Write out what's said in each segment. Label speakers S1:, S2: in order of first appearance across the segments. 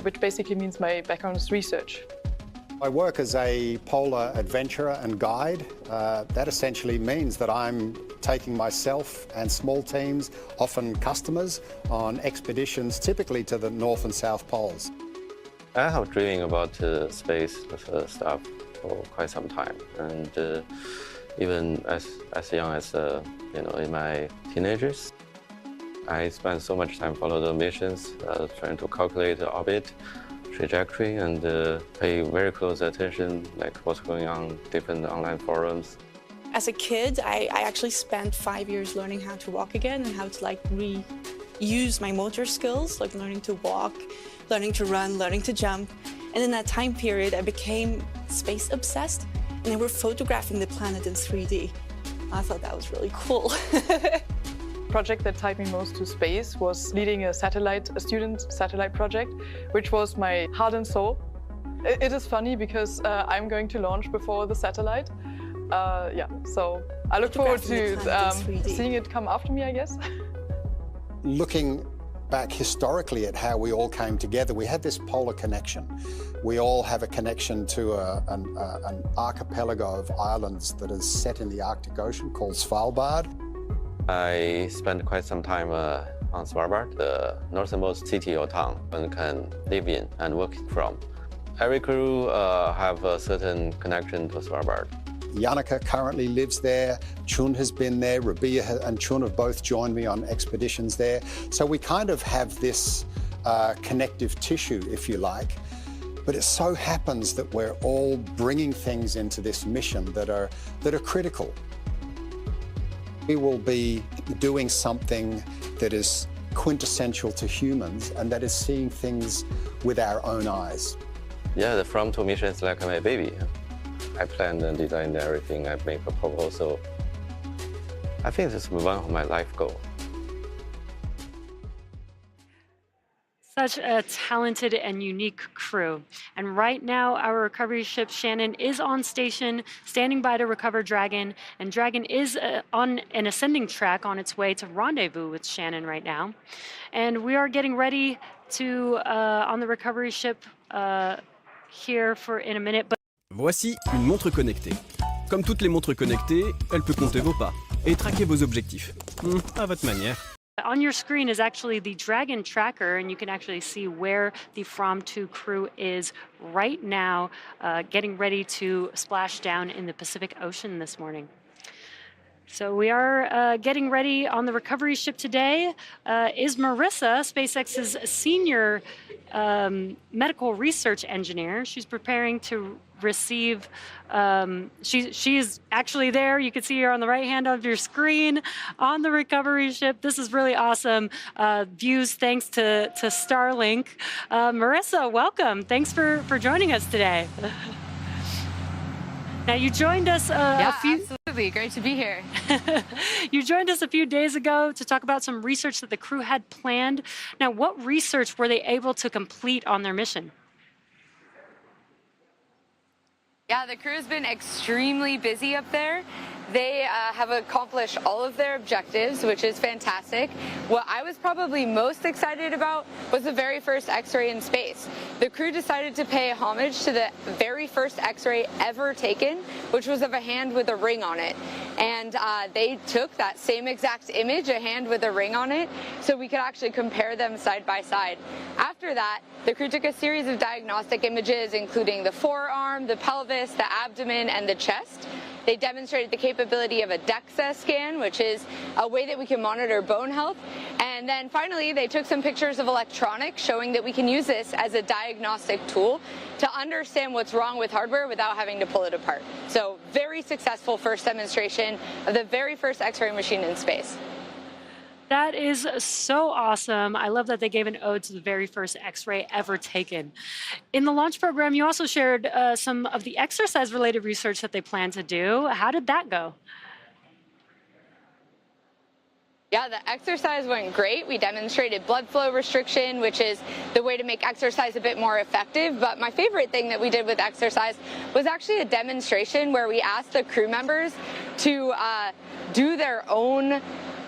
S1: which basically means my background is research.
S2: I work as a polar adventurer and guide. That essentially means that I'm taking myself and small teams, often customers, on expeditions typically to the North and South Poles.
S3: I have dreaming about space stuff for quite some time, and even as young as in my teenagers, I spent so much time follow the missions, trying to calculate the orbit, trajectory, and pay very close attention, like what's going on different online forums.
S4: As a kid, I actually spent 5 years learning how to walk again and how to reuse my motor skills, like learning to walk, learning to run, learning to jump. And in that time period, I became space obsessed, and they were photographing the planet in 3D. I thought that was really cool.
S1: Project that tied me most to space was leading a student satellite project, which was my heart and soul. It is funny because I'm going to launch before the satellite. So I look forward to seeing it come after me, I guess.
S2: Looking back historically at how we all came together, we had this polar connection. We all have a connection to an archipelago of islands that is set in the Arctic Ocean called Svalbard.
S3: I spent quite some time on Svalbard, the northernmost city or town one can live in and work from. Every crew have a certain connection to Svalbard.
S2: Yannicka currently lives there, Chun has been there, Rabia and Chun have both joined me on expeditions there. So we kind of have this connective tissue, if you like. But it so happens that we're all bringing things into this mission that are critical. We will be doing something that is quintessential to humans, and that is seeing things with our own eyes.
S3: Yeah, the From-to mission is like my baby. I planned and designed everything. I make a proposal. I think this is one of my life goals.
S5: Such a talented and unique crew. And right now, our recovery ship Shannon is on station, standing by to recover Dragon. And Dragon is on an ascending track on its way to rendezvous with Shannon right now. And we are getting ready to, on the recovery ship, here for in a minute.
S6: Voici une montre connectée. Comme toutes les montres connectées, elle peut compter vos pas et traquer vos objectifs. À votre manière.
S5: On your screen is actually the Dragon tracker, and you can actually see where the From-to crew is right now, getting ready to splash down in the Pacific Ocean this morning. So we are getting ready on the recovery ship today. Is Marissa, SpaceX's senior medical research engineer. She's preparing to receive, she is actually there. You can see her on the right hand of your screen on the recovery ship. This is really awesome views thanks to Starlink. Marissa, welcome. Thanks for joining us today. Now you joined us
S7: absolutely. Great to be here.
S5: You joined us a few days ago to talk about some research that the crew had planned. Now, what research were they able to complete on their mission?
S7: Yeah, the crew has been extremely busy up there. They have accomplished all of their objectives, which is fantastic. What I was probably most excited about was the very first X-ray in space. The crew decided to pay homage to the very first X-ray ever taken, which was of a hand with a ring on it. And they took that same exact image, a hand with a ring on it, so we could actually compare them side by side. After that, the crew took a series of diagnostic images, including the forearm, the pelvis, the abdomen, and the chest. They demonstrated the capability of a DEXA scan, which is a way that we can monitor bone health. And then finally, they took some pictures of electronics showing that we can use this as a diagnostic tool to understand what's wrong with hardware without having to pull it apart. So very successful first demonstration of the very first X-ray machine in space.
S5: That is so awesome. I love that they gave an ode to the very first X-ray ever taken. In the launch program, you also shared some of the exercise-related research that they plan to do. How did that go?
S7: Yeah, the exercise went great. We demonstrated blood flow restriction, which is the way to make exercise a bit more effective. But my favorite thing that we did with exercise was actually a demonstration where we asked the crew members to do their own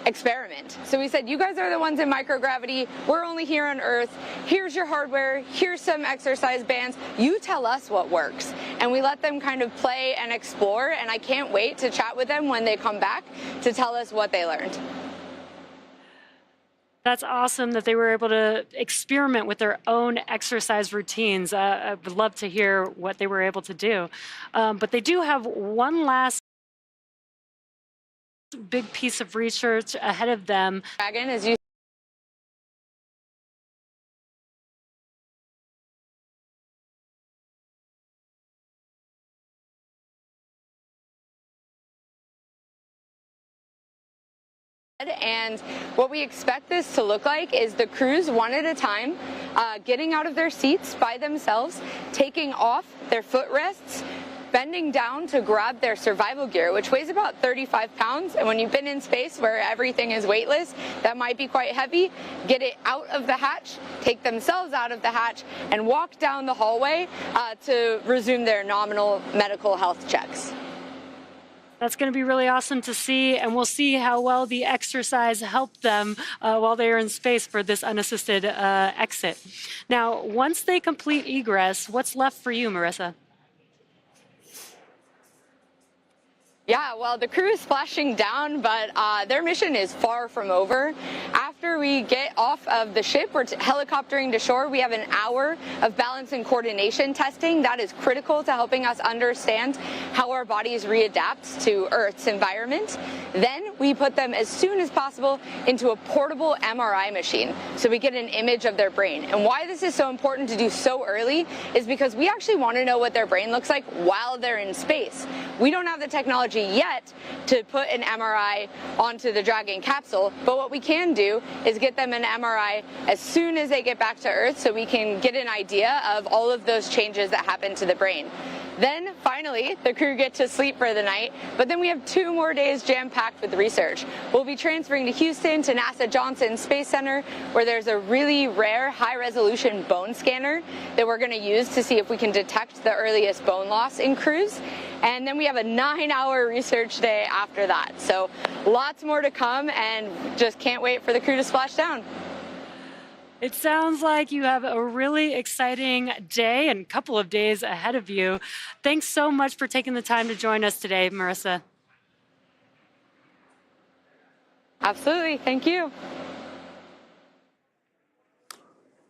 S7: experiment. So we said, you guys are the ones in microgravity, we're only here on Earth, here's your hardware, here's some exercise bands, you tell us what works. And we let them kind of play and explore, and I can't wait to chat with them when they come back to tell us what they learned.
S5: That's awesome that they were able to experiment with their own exercise routines. I would love to hear what they were able to do. But they do have one last big piece of research ahead of them.
S7: Dragon, as you and what we expect this to look like is the crews one at a time getting out of their seats by themselves, taking off their footrests, bending down to grab their survival gear, which weighs about 35 pounds. And when you've been in space where everything is weightless, that might be quite heavy. Get it out of the hatch, take themselves out of the hatch, and walk down the hallway to resume their nominal medical health checks.
S5: That's going to be really awesome to see, and we'll see how well the exercise helped them while they are in space for this unassisted exit. Now, once they complete egress, what's left for you, Marissa?
S7: Yeah, well, the crew is splashing down, but their mission is far from over. After we get off of the ship, we're helicoptering to shore. We have an hour of balance and coordination testing. That is critical to helping us understand how our bodies readapt to Earth's environment. Then we put them as soon as possible into a portable MRI machine, so we get an image of their brain. And why this is so important to do so early is because we actually want to know what their brain looks like while they're in space. We don't have the technology yet to put an MRI onto the Dragon capsule, but what we can do is get them an MRI as soon as they get back to Earth so we can get an idea of all of those changes that happen to the brain. Then, finally, the crew get to sleep for the night, but then we have 2 more days jam-packed with research. We'll be transferring to Houston to NASA Johnson Space Center, where there's a really rare high-resolution bone scanner that we're going to use to see if we can detect the earliest bone loss in crews. And then we have a 9-hour research day after that. So lots more to come, and just can't wait for the crew to splash down.
S5: It sounds like you have a really exciting day and couple of days ahead of you. Thanks so much for taking the time to join us today, Marissa.
S7: Absolutely. Thank you.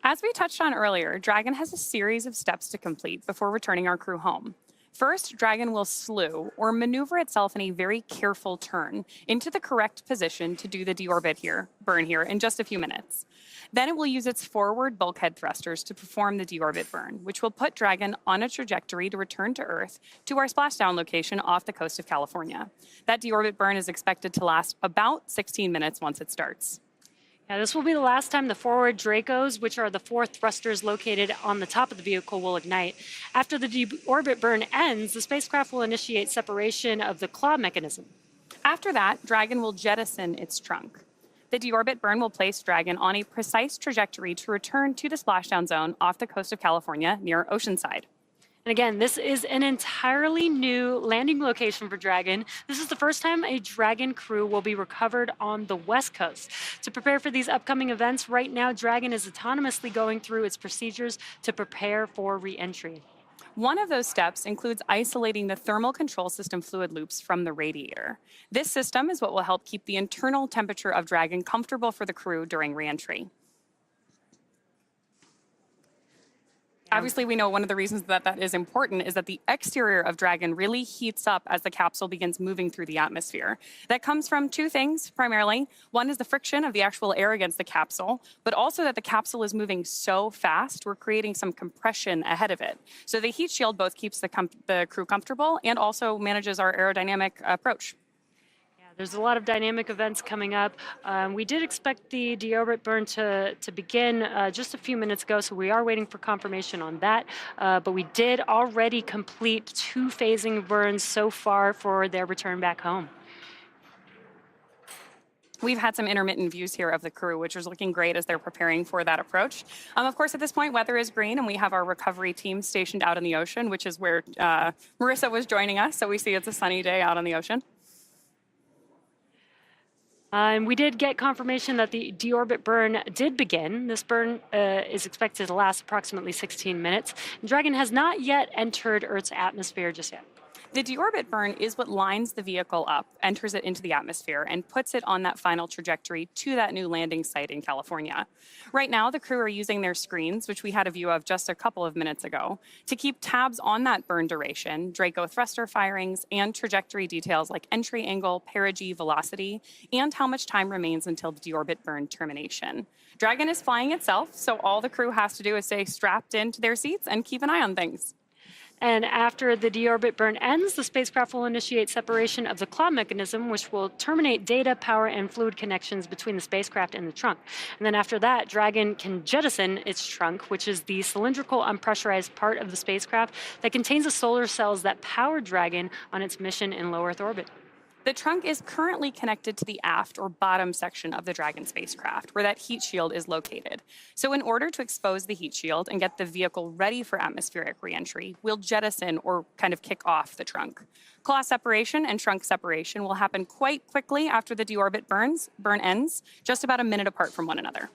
S8: As we touched on earlier, Dragon has a series of steps to complete before returning our crew home. First, Dragon will slew, or maneuver itself in a very careful turn, into the correct position to do the deorbit burn here in just a few minutes. Then it will use its forward bulkhead thrusters to perform the deorbit burn, which will put Dragon on a trajectory to return to Earth to our splashdown location off the coast of California. That deorbit burn is expected to last about 16 minutes once it starts.
S5: Yeah, this will be the last time the forward Dracos, which are the 4 thrusters located on the top of the vehicle, will ignite. After the deorbit burn ends, the spacecraft will initiate separation of the claw mechanism.
S8: After that, Dragon will jettison its trunk. The deorbit burn will place Dragon on a precise trajectory to return to the splashdown zone off the coast of California near Oceanside.
S5: And again, this is an entirely new landing location for Dragon. This is the first time a Dragon crew will be recovered on the West Coast. To prepare for these upcoming events, right now, Dragon is autonomously going through its procedures to prepare for re-entry.
S8: One of those steps includes isolating the thermal control system fluid loops from the radiator. This system is what will help keep the internal temperature of Dragon comfortable for the crew during re-entry. Obviously, we know one of the reasons that is important is that the exterior of Dragon really heats up as the capsule begins moving through the atmosphere. That comes from 2 things, primarily. One is the friction of the actual air against the capsule, but also that the capsule is moving so fast, we're creating some compression ahead of it. So the heat shield both keeps the crew comfortable and also manages our aerodynamic approach.
S5: There's a lot of dynamic events coming up. We did expect the deorbit burn to begin just a few minutes ago, so we are waiting for confirmation on that. But we did already complete 2 phasing burns so far for their return back home.
S8: We've had some intermittent views here of the crew, which is looking great as they're preparing for that approach. Of course, at this point, weather is green, and we have our recovery team stationed out in the ocean, which is where Marissa was joining us. So we see it's a sunny day out on the ocean.
S5: And we did get confirmation that the deorbit burn did begin. This burn is expected to last approximately 16 minutes. Dragon has not yet entered Earth's atmosphere just yet.
S8: The deorbit burn is what lines the vehicle up, enters it into the atmosphere, and puts it on that final trajectory to that new landing site in California. Right now, the crew are using their screens, which we had a view of just a couple of minutes ago, to keep tabs on that burn duration, Draco thruster firings, and trajectory details like entry angle, perigee, velocity, and how much time remains until the deorbit burn termination. Dragon is flying itself, so all the crew has to do is stay strapped into their seats and keep an eye on things.
S5: And after the deorbit burn ends, the spacecraft will initiate separation of the claw mechanism, which will terminate data, power, and fluid connections between the spacecraft and the trunk. And then after that, Dragon can jettison its trunk, which is the cylindrical, unpressurized part of the spacecraft that contains the solar cells that power Dragon on its mission in low Earth orbit.
S8: The trunk is currently connected to the aft or bottom section of the Dragon spacecraft, where that heat shield is located. So in order to expose the heat shield and get the vehicle ready for atmospheric reentry, we'll jettison or kind of kick off the trunk. Claw separation and trunk separation will happen quite quickly after the deorbit burn ends, just about a minute apart from one another.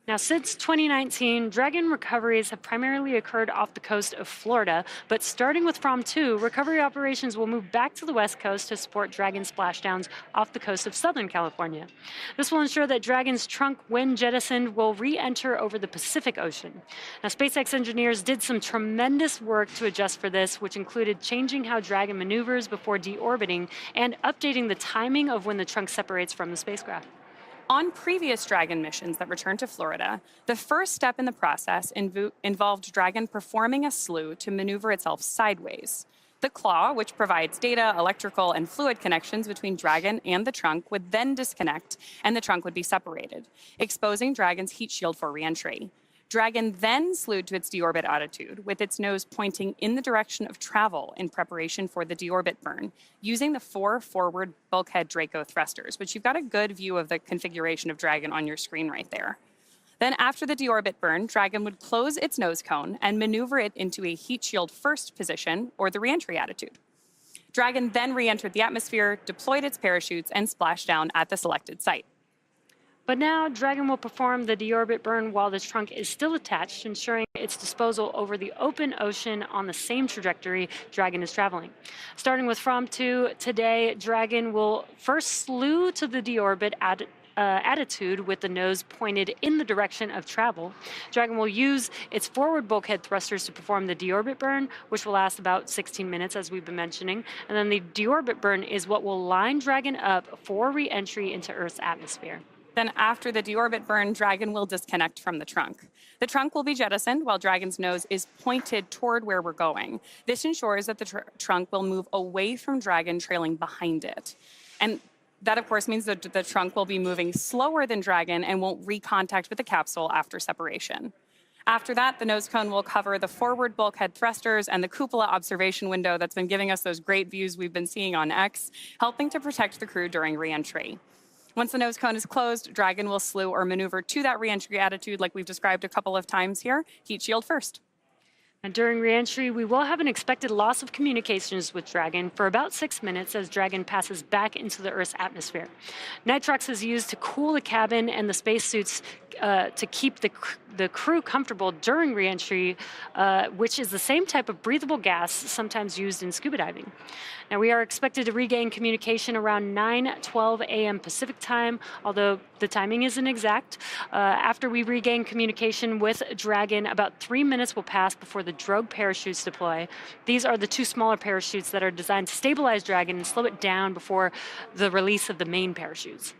S5: Now, since 2019, Dragon recoveries have primarily occurred off the coast of Florida, but starting with From 2, recovery operations will move back to the West Coast to support Dragon splashdowns off the coast of Southern California. This will ensure that Dragon's trunk, when jettisoned, will re-enter over the Pacific Ocean. Now, SpaceX engineers did some tremendous work to adjust for this, which included changing how Dragon maneuvers before deorbiting and updating the timing of when the trunk separates from the spacecraft.
S8: On previous Dragon missions that returned to Florida, the first step in the process involved Dragon performing a slew to maneuver itself sideways. The claw, which provides data, electrical, and fluid connections between Dragon and the trunk, would then disconnect, and the trunk would be separated, exposing Dragon's heat shield for reentry. Dragon then slewed to its deorbit attitude, with its nose pointing in the direction of travel in preparation for the deorbit burn, using the 4 forward bulkhead Draco thrusters, which you've got a good view of the configuration of Dragon on your screen right there. Then after the deorbit burn, Dragon would close its nose cone and maneuver it into a heat shield first position, or the reentry attitude. Dragon then re-entered the atmosphere, deployed its parachutes, and splashed down at the selected site.
S5: But now, Dragon will perform the deorbit burn while the trunk is still attached, ensuring its disposal over the open ocean on the same trajectory Dragon is traveling. Starting with From 2, today, Dragon will first slew to the deorbit attitude with the nose pointed in the direction of travel. Dragon will use its forward bulkhead thrusters to perform the deorbit burn, which will last about 16 minutes, as we've been mentioning. And then the deorbit burn is what will line Dragon up for re-entry into Earth's atmosphere.
S8: Then after the deorbit burn, Dragon will disconnect from the trunk. The trunk will be jettisoned while Dragon's nose is pointed toward where we're going. This ensures that the trunk will move away from Dragon, trailing behind it. And that, of course, means that the trunk will be moving slower than Dragon and won't recontact with the capsule after separation. After that, the nose cone will cover the forward bulkhead thrusters and the cupola observation window that's been giving us those great views we've been seeing on X, helping to protect the crew during re-entry. Once the nose cone is closed, Dragon will slew or maneuver to that re-entry attitude like we've described a couple of times here, heat shield first.
S5: And during re-entry, we will have an expected loss of communications with Dragon for about 6 minutes as Dragon passes back into the Earth's atmosphere. Nitrox is used to cool the cabin and the spacesuits to keep the crew comfortable during re-entry, which is the same type of breathable gas sometimes used in scuba diving. Now, we are expected to regain communication around 9:12 a.m. Pacific time, although the timing isn't exact. After we regain communication with Dragon, about 3 minutes will pass before the drogue parachutes deploy. These are the 2 smaller parachutes that are designed to stabilize Dragon and slow it down before the release of the main parachutes.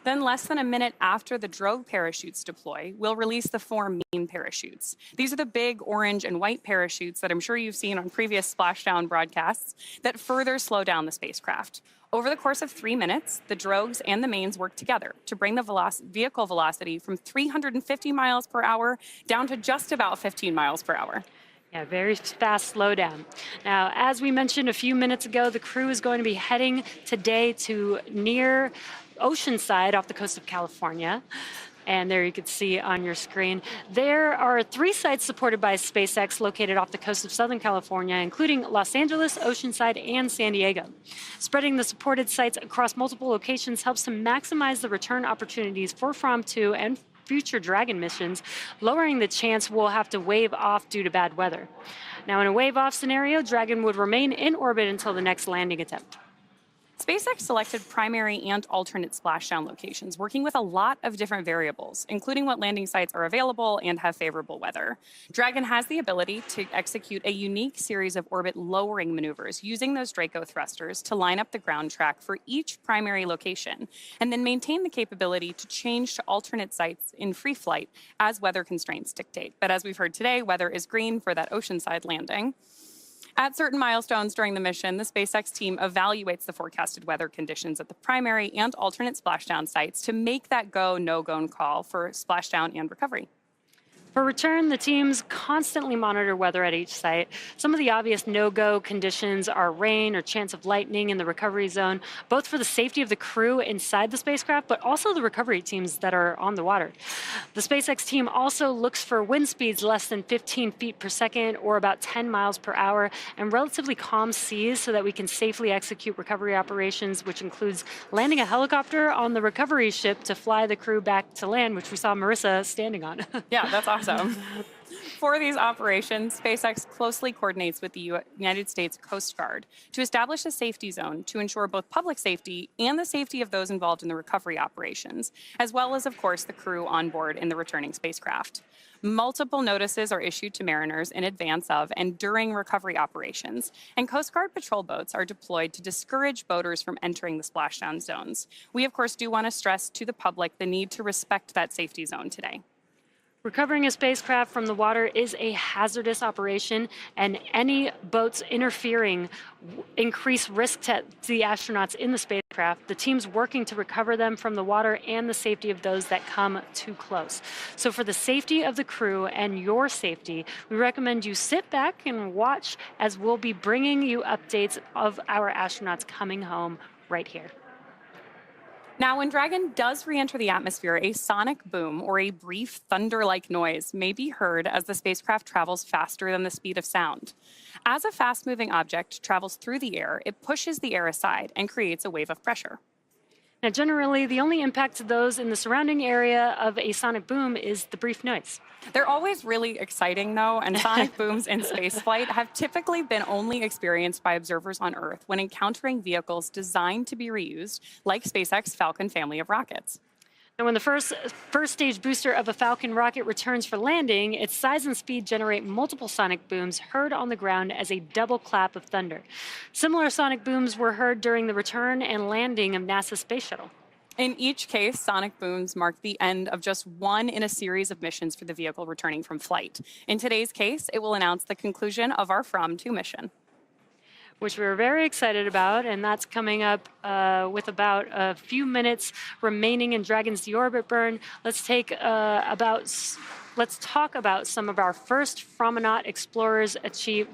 S8: Then less than a minute after the drogue parachutes deploy, we'll release the 4 main parachutes. These are the big orange and white parachutes that I'm sure you've seen on previous splashdown broadcasts that further slow down the spacecraft. Over the course of 3 minutes, the drogues and the mains work together to bring the vehicle velocity from 350 miles per hour down to just about 15 miles per hour.
S5: Yeah, very fast slowdown. Now, as we mentioned a few minutes ago, the crew is going to be heading today to near Oceanside off the coast of California. And there you can see on your screen, there are 3 sites supported by SpaceX located off the coast of Southern California, including Los Angeles, Oceanside, and San Diego. Spreading the supported sites across multiple locations helps to maximize the return opportunities for From-2 and future Dragon missions, lowering the chance we'll have to wave off due to bad weather. Now, in a wave-off scenario, Dragon would remain in orbit until the next landing attempt.
S8: SpaceX selected primary and alternate splashdown locations, working with a lot of different variables, including what landing sites are available and have favorable weather. Dragon has the ability to execute a unique series of orbit-lowering maneuvers using those Draco thrusters to line up the ground track for each primary location, and then maintain the capability to change to alternate sites in free flight as weather constraints dictate. But as we've heard today, weather is green for that Oceanside landing. At certain milestones during the mission, the SpaceX team evaluates the forecasted weather conditions at the primary and alternate splashdown sites to make that go, no-go call for splashdown and recovery.
S5: For return, the teams constantly monitor weather at each site. Some of the obvious no-go conditions are rain or chance of lightning in the recovery zone, both for the safety of the crew inside the spacecraft, but also the recovery teams that are on the water. The SpaceX team also looks for wind speeds less than 15 feet per second or about 10 miles per hour and relatively calm seas so that we can safely execute recovery operations, which includes landing a helicopter on the recovery ship to fly the crew back to land, which we saw Marissa standing on.
S8: Yeah, that's awesome. For these operations, SpaceX closely coordinates with the United States Coast Guard to establish a safety zone to ensure both public safety and the safety of those involved in the recovery operations, as well as, of course, the crew on board in the returning spacecraft. Multiple notices are issued to mariners in advance of and during recovery operations, and Coast Guard patrol boats are deployed to discourage boaters from entering the splashdown zones. We, of course, do want to stress to the public the need to respect that safety zone today.
S5: Recovering a spacecraft from the water is a hazardous operation, and any boats interfering increase risk to the astronauts in the spacecraft, the teams working to recover them from the water, and the safety of those that come too close. So for the safety of the crew and your safety, we recommend you sit back and watch as we'll be bringing you updates of our astronauts coming home right here.
S8: Now, when Dragon does re-enter the atmosphere, a sonic boom or a brief thunder-like noise may be heard as the spacecraft travels faster than the speed of sound. As a fast-moving object travels through the air, it pushes the air aside and creates a wave of pressure.
S5: Now, generally, the only impact to those in the surrounding area of a sonic boom is the brief noise.
S8: They're always really exciting, though, and sonic booms in spaceflight have typically been only experienced by observers on Earth when encountering vehicles designed to be reused, like SpaceX Falcon family of rockets.
S5: And when the first stage booster of a Falcon rocket returns for landing, its size and speed generate multiple sonic booms heard on the ground as a double clap of thunder. Similar sonic booms were heard during the return and landing of NASA's Space Shuttle.
S8: In each case, sonic booms mark the end of just one in a series of missions for the vehicle returning from flight. In today's case, it will announce the conclusion of our From-2 mission,
S5: which we're very excited about, and that's coming up with about a few minutes remaining in Dragon's deorbit burn. Let's talk about some of our first Promenade explorers achieved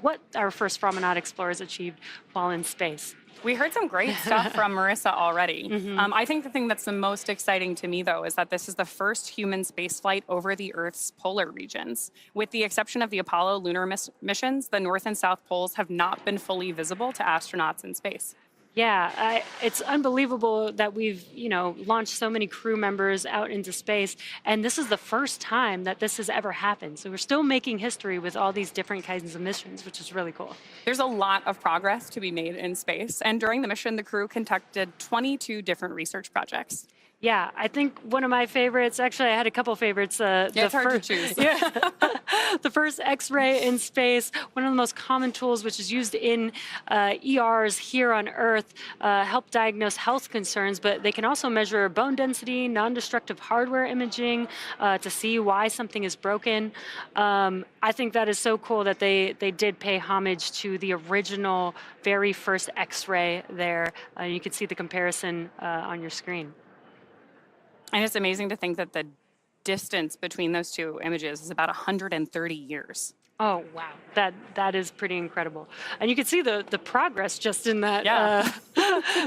S5: while in space.
S8: We heard some great stuff from Marissa already. I think the thing that's the most exciting to me, though, is that this is the first human spaceflight over the Earth's polar regions. With the exception of the Apollo lunar missions, the North and South poles have not been fully visible to astronauts in space.
S5: Yeah, it's unbelievable that we've, launched so many crew members out into space, and this is the first time that this has ever happened. So we're still making history with all these different kinds of missions, which is really cool.
S8: There's a lot of progress to be made in space, and during the mission, the crew conducted 22 different research projects.
S5: Yeah, I think one of my favorites, actually I had a couple favorites.
S8: It's hard to choose.
S5: Yeah. The first X-ray in space, one of the most common tools which is used in ERs here on Earth, help diagnose health concerns, but they can also measure bone density, non-destructive hardware imaging to see why something is broken. I think that is so cool that they did pay homage to the original, very first X-ray there. You can see the comparison on your screen.
S8: And it's amazing to think that the distance between those two images is about 130 years.
S5: Oh wow, that is pretty incredible, and you can see the progress just in that,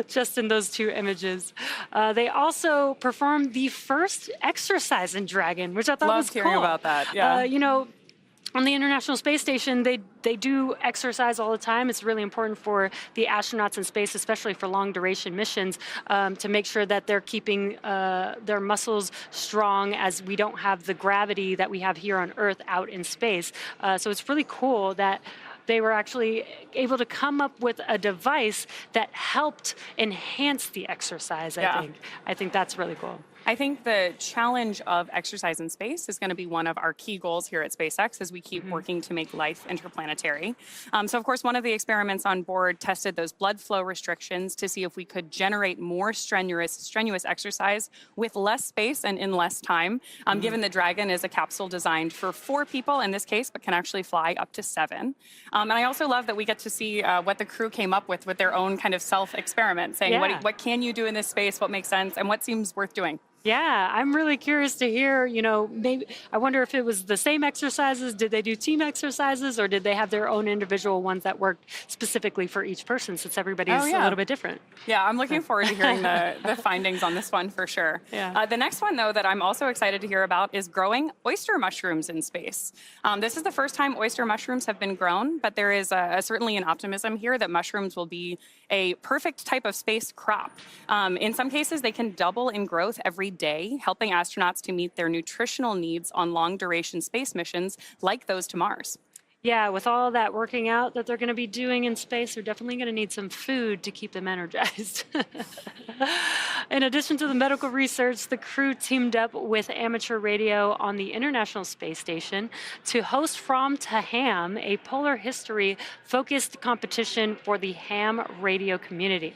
S5: just in those two images. They also performed the first exercise in Dragon, which I thought was
S8: Loved
S5: cool.
S8: hearing about that. Yeah.
S5: You know, on the International Space Station, they do exercise all the time. It's really important for the astronauts in space, especially for long duration missions, to make sure that they're keeping their muscles strong, as we don't have the gravity that we have here on Earth out in space. So it's really cool that they were actually able to come up with a device that helped enhance the exercise, I think that's really cool.
S8: I think the challenge of exercise in space is going to be one of our key goals here at SpaceX as we keep working to make life interplanetary. So, of course, one of the experiments on board tested those blood flow restrictions to see if we could generate more strenuous exercise with less space and in less time, given the Dragon is a capsule designed for 4 people in this case, but can actually fly up to 7. And I also love that we get to see what the crew came up with their own kind of self-experiment, saying what can you do in this space, what makes sense, and what seems worth doing.
S5: Yeah, I'm really curious to hear, you know, maybe I wonder if it was the same exercises. Did they do team exercises, or did they have their own individual ones that worked specifically for each person, since everybody's a little bit different?
S8: Yeah, I'm looking forward to hearing the findings on this one for sure.
S5: Yeah.
S8: The next one, though, that I'm also excited to hear about is growing oyster mushrooms in space. This is the first time oyster mushrooms have been grown, but there is certainly an optimism here that mushrooms will be a perfect type of space crop. In some cases, they can double in growth every day, helping astronauts to meet their nutritional needs on long-duration space missions like those to Mars.
S5: Yeah, with all that working out that they're going to be doing in space, they're definitely going to need some food to keep them energized. In addition to the medical research, the crew teamed up with amateur radio on the International Space Station to host From to Ham, a polar history-focused competition for the ham radio community.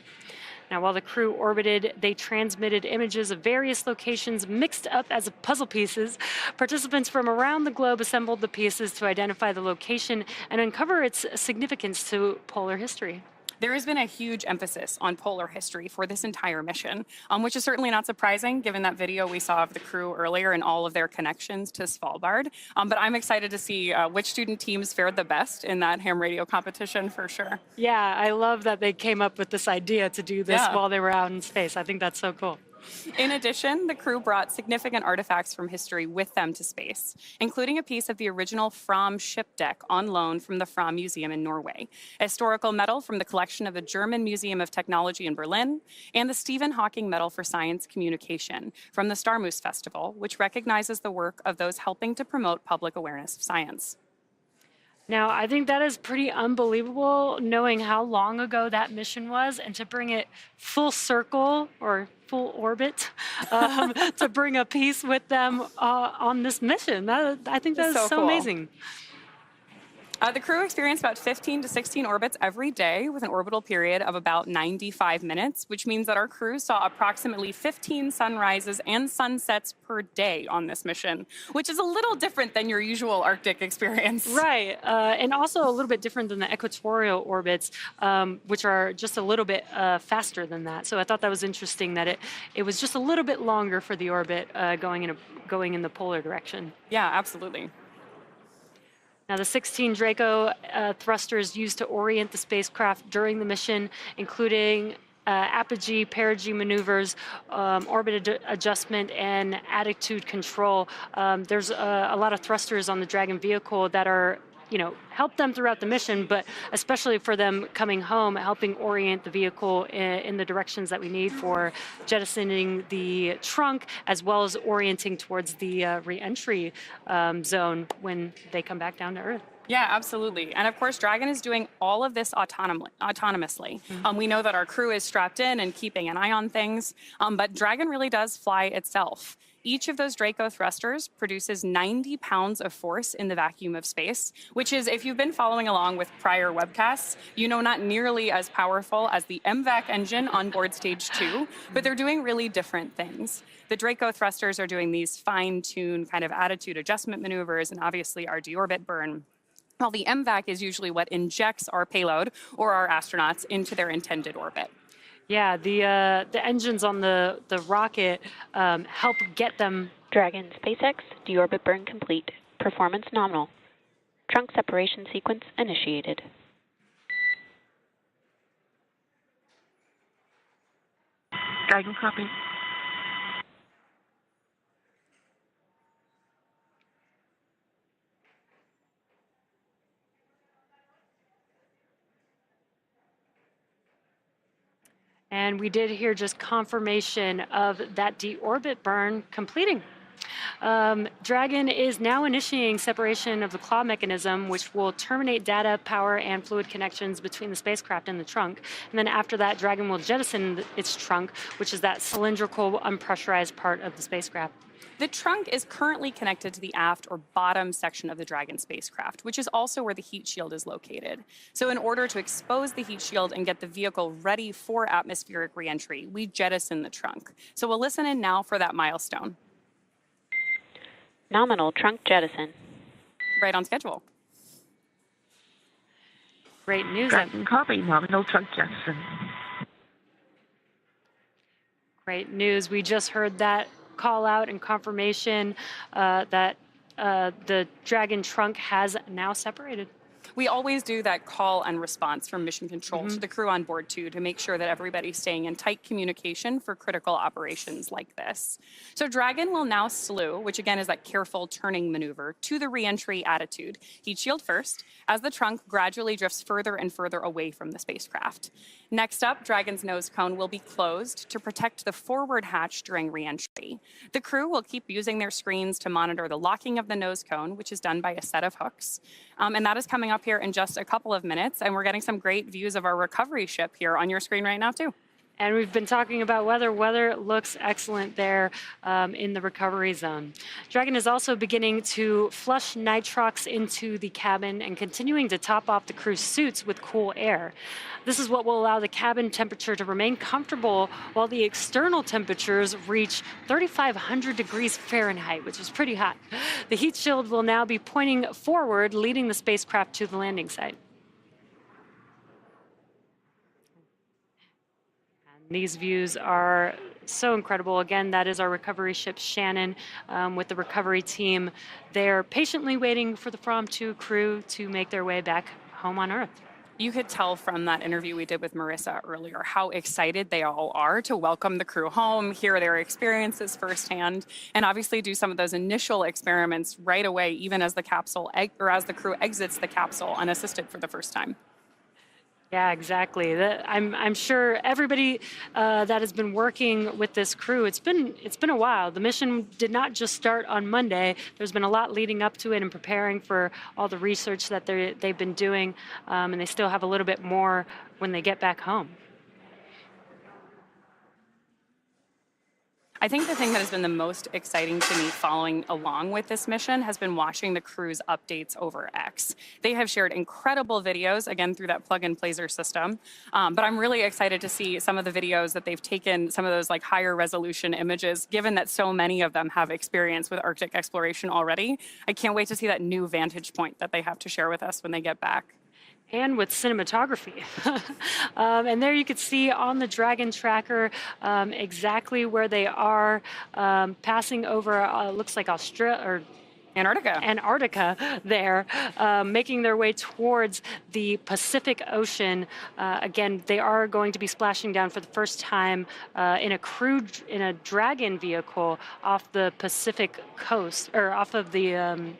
S5: Now, while the crew orbited, they transmitted images of various locations mixed up as puzzle pieces. Participants from around the globe assembled the pieces to identify the location and uncover its significance to polar history.
S8: There has been a huge emphasis on polar history for this entire mission, which is certainly not surprising given that video we saw of the crew earlier and all of their connections to Svalbard. But I'm excited to see which student teams fared the best in that ham radio competition for sure.
S5: Yeah, I love that they came up with this idea to do this while they were out in space. I think that's so cool.
S8: In addition, the crew brought significant artifacts from history with them to space, including a piece of the original Fram ship deck on loan from the Fram Museum in Norway, a historical medal from the collection of the German Museum of Technology in Berlin, and the Stephen Hawking Medal for Science Communication from the Starmus Festival, which recognizes the work of those helping to promote public awareness of science.
S5: Now, I think that is pretty unbelievable, knowing how long ago that mission was, and to bring it full circle or full orbit, to bring a piece with them on this mission. I think that is so cool. Amazing.
S8: The crew experienced about 15 to 16 orbits every day with an orbital period of about 95 minutes, which means that our crew saw approximately 15 sunrises and sunsets per day on this mission, which is a little different than your usual Arctic experience.
S5: Right, and also a little bit different than the equatorial orbits, which are just a little bit faster than that. So I thought that was interesting that it was just a little bit longer for the orbit going in the polar direction.
S8: Yeah, absolutely.
S5: Now, the 16 Draco thrusters used to orient the spacecraft during the mission, including apogee, perigee maneuvers, orbit adjustment, and attitude control. There's a lot of thrusters on the Dragon vehicle that are, help them throughout the mission, but especially for them coming home, helping orient the vehicle in the directions that we need for jettisoning the trunk, as well as orienting towards the re-entry zone when they come back down to Earth.
S8: Yeah, absolutely. And of course, Dragon is doing all of this autonomously. Mm-hmm. We know that our crew is strapped in and keeping an eye on things, but Dragon really does fly itself. Each of those Draco thrusters produces 90 pounds of force in the vacuum of space, which is, if you've been following along with prior webcasts, not nearly as powerful as the MVAC engine on board Stage 2, but they're doing really different things. The Draco thrusters are doing these fine-tuned kind of attitude adjustment maneuvers and obviously our deorbit burn, while the MVAC is usually what injects our payload or our astronauts into their intended orbit.
S5: Yeah, the engines on the rocket help get them.
S9: Dragon SpaceX, deorbit burn complete. Performance nominal. Trunk separation sequence initiated.
S10: Dragon copy.
S5: And we did hear just confirmation of that deorbit burn completing. Dragon is now initiating separation of the claw mechanism, which will terminate data, power, and fluid connections between the spacecraft and the trunk. And then after that, Dragon will jettison its trunk, which is that cylindrical, unpressurized part of the spacecraft.
S8: The trunk is currently connected to the aft or bottom section of the Dragon spacecraft, which is also where the heat shield is located. So in order to expose the heat shield and get the vehicle ready for atmospheric reentry, we jettison the trunk. So we'll listen in now for that milestone.
S9: Nominal trunk jettison.
S8: Right on schedule.
S5: Great news.
S10: Dragon copy. Nominal trunk jettison.
S5: Great news. We just heard that call out and confirmation that the Dragon trunk has now separated.
S8: We always do that call and response from mission control to the crew on board too, to make sure that everybody's staying in tight communication for critical operations like this. So Dragon will now slew, which again is that careful turning maneuver, to the reentry attitude. Heat shield first, as the trunk gradually drifts further and further away from the spacecraft. Next up, Dragon's nose cone will be closed to protect the forward hatch during reentry. The crew will keep using their screens to monitor the locking of the nose cone, which is done by a set of hooks. And that is coming up here in just a couple of minutes, and we're getting some great views of our recovery ship here on your screen right now too.
S5: And we've been talking about weather. Weather looks excellent there in the recovery zone. Dragon is also beginning to flush nitrox into the cabin and continuing to top off the crew's suits with cool air. This is what will allow the cabin temperature to remain comfortable while the external temperatures reach 3,500 degrees Fahrenheit, which is pretty hot. The heat shield will now be pointing forward, leading the spacecraft to the landing site. These views are so incredible. Again, that is our recovery ship Shannon with the recovery team. They're patiently waiting for the From 2 crew to make their way back home on Earth.
S8: You could tell from that interview we did with Marissa earlier how excited they all are to welcome the crew home, hear their experiences firsthand, and obviously do some of those initial experiments right away, even as the capsule as the crew exits the capsule unassisted for the first time.
S5: Yeah, exactly. I'm sure everybody that has been working with this crew, it's been a while. The mission did not just start on Monday. There's been a lot leading up to it and preparing for all the research that they've been doing, and they still have a little bit more when they get back home.
S8: I think the thing that has been the most exciting to me following along with this mission has been watching the crew's updates over X. They have shared incredible videos, again, through that plug-and placer system. But I'm really excited to see some of the videos that they've taken, some of those like higher resolution images, given that so many of them have experience with Arctic exploration already. I can't wait to see that new vantage point that they have to share with us when they get back.
S5: And with cinematography. And there you can see on the Dragon tracker exactly where they are passing over, looks like Antarctica there, making their way towards the Pacific Ocean. Again, they are going to be splashing down for the first time in a Dragon vehicle off the Pacific coast, or off of the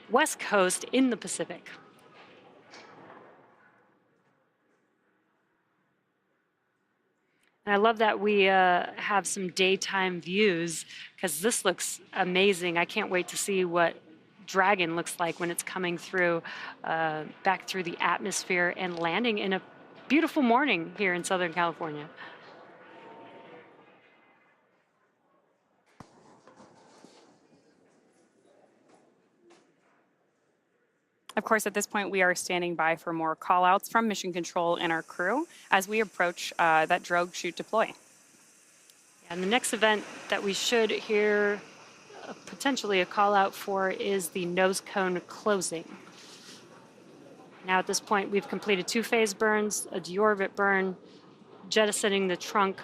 S5: West Coast in the Pacific. And I love that we have some daytime views, because this looks amazing. I can't wait to see what Dragon looks like when it's coming through, back through the atmosphere and landing in a beautiful morning here in Southern California.
S8: Of course, at this point, we are standing by for more call-outs from Mission Control and our crew as we approach that drogue chute deploy.
S5: And the next event that we should hear potentially a call-out for is the nose cone closing. Now, at this point, we've completed 2 phase burns, a deorbit burn, jettisoning the trunk,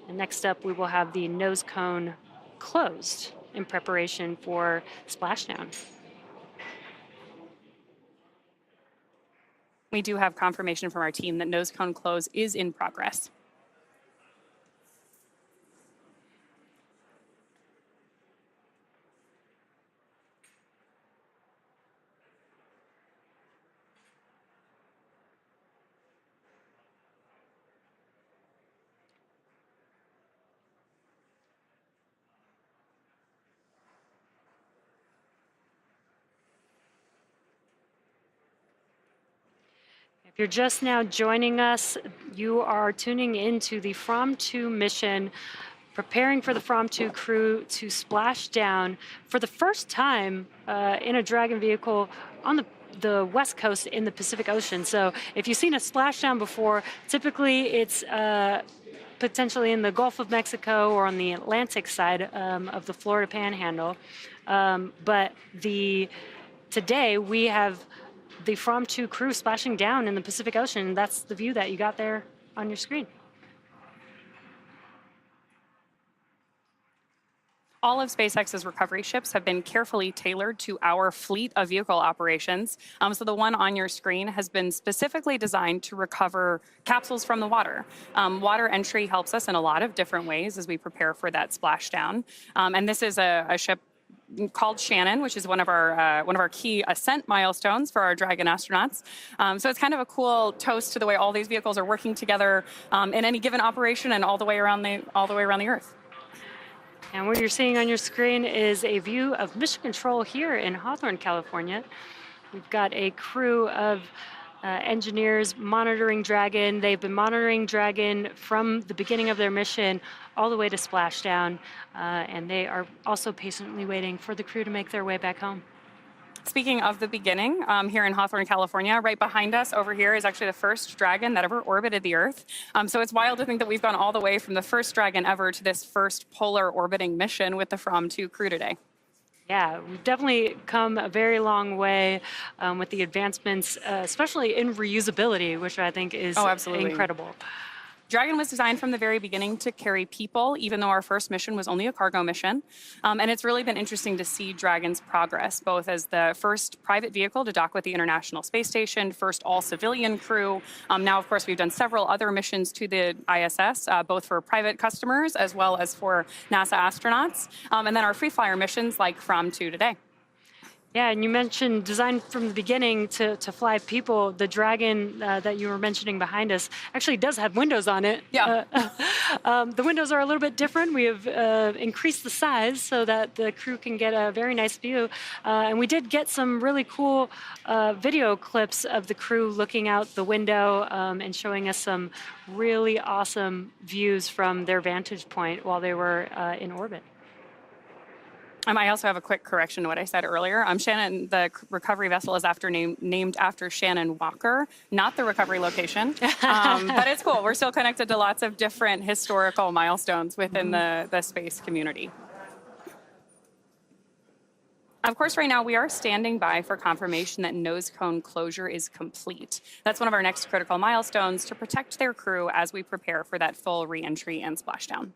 S5: and next up, we will have the nose cone closed in preparation for splashdown.
S8: We do have confirmation from our team that nose cone close is in progress. If you're just now joining us, you are tuning into the From-To mission, preparing for the From-To crew to splash down for the first time in a Dragon vehicle on the West Coast in the Pacific Ocean. So if you've seen a splashdown before, typically it's potentially in the Gulf of Mexico or on the Atlantic side of the Florida Panhandle. But today we have the From-To crew splashing down in the Pacific Ocean. That's the view that you got there on your screen. All of SpaceX's recovery ships have been carefully tailored to our fleet of vehicle operations. So the one on your screen has been specifically designed to recover capsules from the water. Water entry helps us in a lot of different ways as we prepare for that splashdown. And this is a ship called Shannon, which is one of our key ascent milestones for our Dragon astronauts. So it's kind of a cool toast to the way all these vehicles are working together in any given operation and all the way around the Earth. And what you're seeing on your screen is a view of Mission Control here in Hawthorne, California. We've got a crew of engineers monitoring Dragon. They've been monitoring Dragon from the beginning of their mission all the way to splashdown, and they are also patiently waiting for the crew to make their way back home. Speaking of the beginning, here in Hawthorne, California, right behind us over here is actually the first Dragon that ever orbited the Earth. So it's wild to think that we've gone all the way from the first Dragon ever to this first polar orbiting mission with the From-To crew today. Yeah, we've definitely come a very long way with the advancements, especially in reusability, which I think is incredible. Dragon was designed from the very beginning to carry people, even though our first mission was only a cargo mission. And it's really been interesting to see Dragon's progress, both as the first private vehicle to dock with the International Space Station, first all-civilian crew. Now, of course, we've done several other missions to the ISS, both for private customers as well as for NASA astronauts. And then our free flyer missions like From-To today. Yeah, and you mentioned designed from the beginning to fly people. The Dragon that you were mentioning behind us actually does have windows on it. Yeah. The windows are a little bit different. We have increased the size so that the crew can get a very nice view. And we did get some really cool video clips of the crew looking out the window and showing us some really awesome views from their vantage point while they were in orbit. I also have a quick correction to what I said earlier. Shannon, the recovery vessel is named after Shannon Walker, not the recovery location. But it's cool. We're still connected to lots of different historical milestones within the space community. Of course, right now we are standing by for confirmation that nose cone closure is complete. That's one of our next critical milestones to protect their crew as we prepare for that full re-entry and splashdown.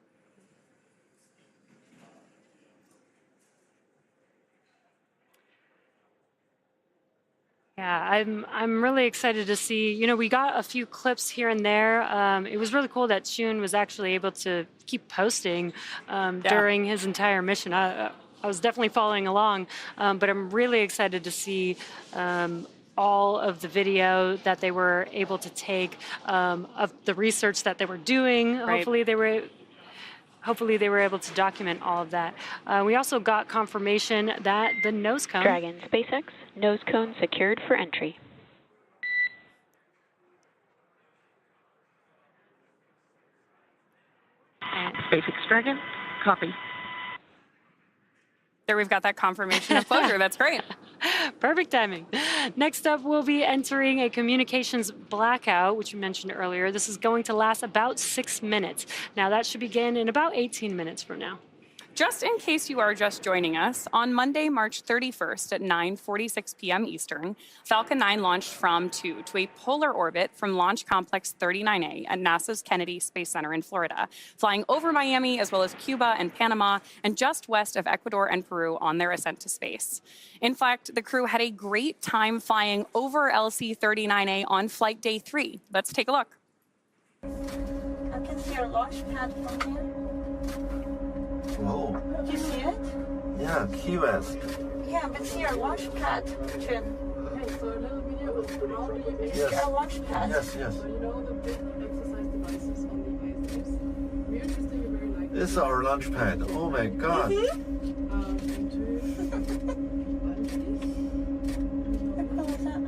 S8: Yeah, I'm really excited to see. You know, we got a few clips here and there. It was really cool that Chun was actually able to keep posting during his entire mission. I was definitely following along, but I'm really excited to see all of the video that they were able to take of the research that they were doing. Right. Hopefully they were able to document all of that. We also got confirmation that the nose cone...
S9: Dragon, SpaceX, nose cone secured for entry.
S10: SpaceX Dragon, copy.
S8: There we've got that confirmation of closure. That's great. Perfect timing. Next up, we'll be entering a communications blackout, which you mentioned earlier. This is going to last about 6 minutes. Now, that should begin in about 18 minutes from now. Just in case you are just joining us, on Monday, March 31st at 9:46 p.m. Eastern, Falcon 9 launched from 2 to a polar orbit from Launch Complex 39A at NASA's Kennedy Space Center in Florida, flying over Miami as well as Cuba and Panama and just west of Ecuador and Peru on their ascent to space. In fact, the crew had a great time flying over LC-39A on flight day 3. Let's take a look.
S11: I can see our launch pad from here.
S12: Oh.
S11: Do you see it?
S12: Yeah, Key West.
S11: Yeah, but see our launch pad, Chun.
S1: Okay, so a little video of around the
S11: See our launch pad.
S12: Yes, yes.
S1: So you know the big exercise devices on the ISS. We're just a very light.
S12: This is our launch pad. Oh my God.
S1: And two bungees.
S11: How cool is that?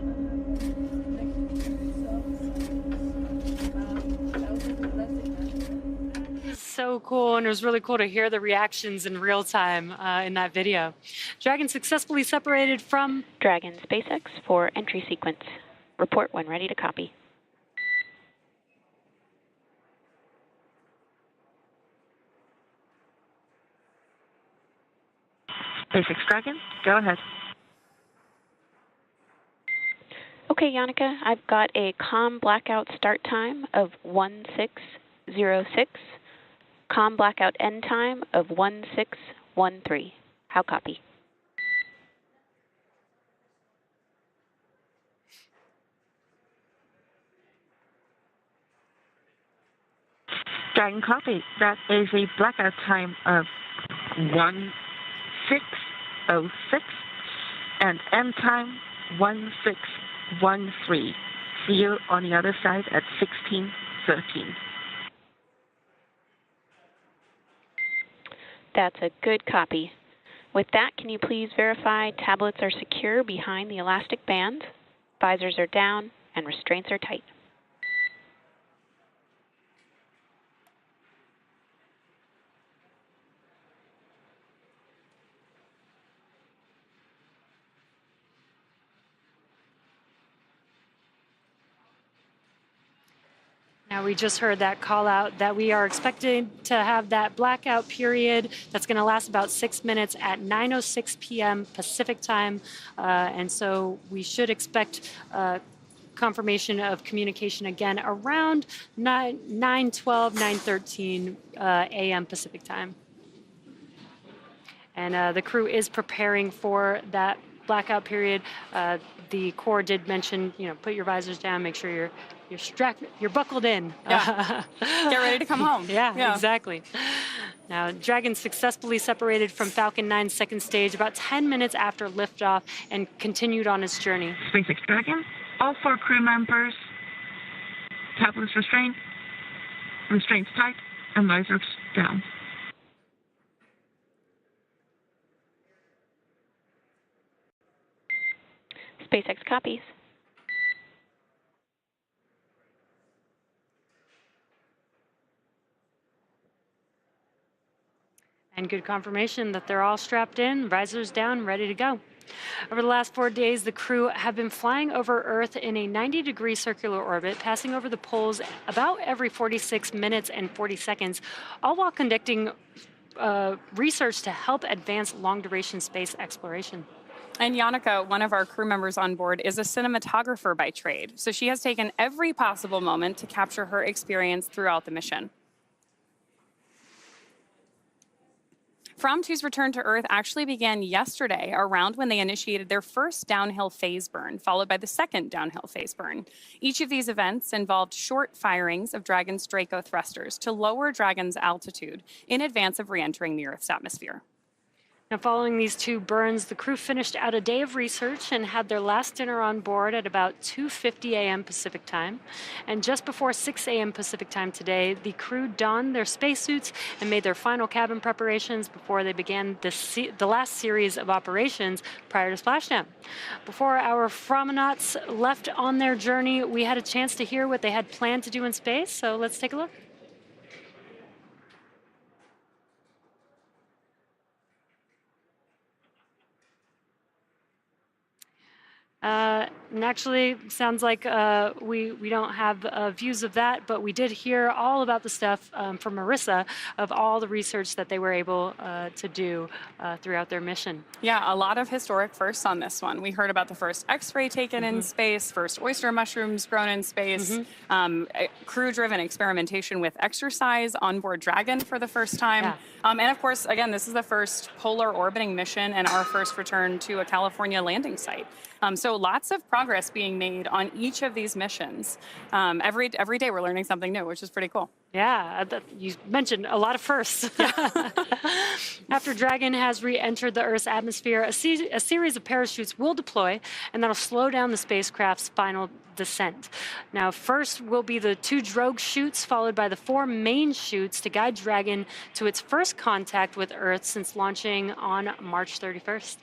S5: So cool, and it was really cool to hear the reactions in real time in that video. Dragon successfully separated from
S9: Dragon SpaceX for entry sequence. Report when ready to copy.
S10: SpaceX Dragon, go ahead.
S9: Okay, Yannicka, I've got a COM blackout start time of 1606. COM blackout end time of 1613. How copy?
S10: Dragon copy. That is a blackout time of 1606 and end time 1613. See you on the other side at 1613.
S9: That's a good copy. With that, can you please verify tablets are secure behind the elastic band, visors are down, and restraints are tight?
S5: Now, we just heard that call out that we are expecting to have that blackout period that's going to last about 6 minutes at 9:06 p.m. Pacific time. And so we should expect confirmation of communication again around 9:12, 9:13 a.m. Pacific time. And the crew is preparing for that blackout period. The Corps did mention, put your visors down, make sure you're strapped, you're buckled in.
S8: Yeah. Get ready to come home.
S5: Yeah, exactly. Now, Dragon successfully separated from Falcon 9's second stage about 10 minutes after liftoff and continued on its journey.
S10: SpaceX Dragon, all 4 crew members, tablets restrained, restraints tight, and visors down.
S9: SpaceX copies.
S5: And good confirmation that they're all strapped in, visors down, ready to go. Over the last 4 days, the crew have been flying over Earth in a 90-degree circular orbit, passing over the poles about every 46 minutes and 40 seconds, all while conducting research to help advance long-duration space exploration.
S8: And Yannicka, one of our crew members on board, is a cinematographer by trade. So she has taken every possible moment to capture her experience throughout the mission. From 2's return to Earth actually began yesterday, around when they initiated their first downhill phase burn, followed by the second downhill phase burn. Each of these events involved short firings of Dragon's Draco thrusters to lower Dragon's altitude in advance of re-entering the Earth's atmosphere.
S5: Now, following these 2 burns, the crew finished out a day of research and had their last dinner on board at about 2:50 a.m. Pacific time. And just before 6 a.m. Pacific time today, the crew donned their spacesuits and made their final cabin preparations before they began the last series of operations prior to splashdown. Before our Fromenauts left on their journey, we had a chance to hear what they had planned to do in space, so let's take a look. and actually, sounds like we don't have views of that, but we did hear all about the stuff from Marissa of all the research that they were able to do throughout their mission.
S8: Yeah, a lot of historic firsts on this one. We heard about the first X-ray taken in space, first oyster mushrooms grown in space, crew-driven experimentation with exercise on board Dragon for the first time. And of course, again, this is the first polar orbiting mission and our first return to a California landing site. So lots of progress being made on each of these missions. Every day we're learning something new, which is pretty cool.
S5: Yeah, you mentioned a lot of firsts. After Dragon has re-entered the Earth's atmosphere, a series of parachutes will deploy, and that'll slow down the spacecraft's final descent. Now, first will be the 2 drogue chutes, followed by the 4 main chutes to guide Dragon to its first contact with Earth since launching on March 31st.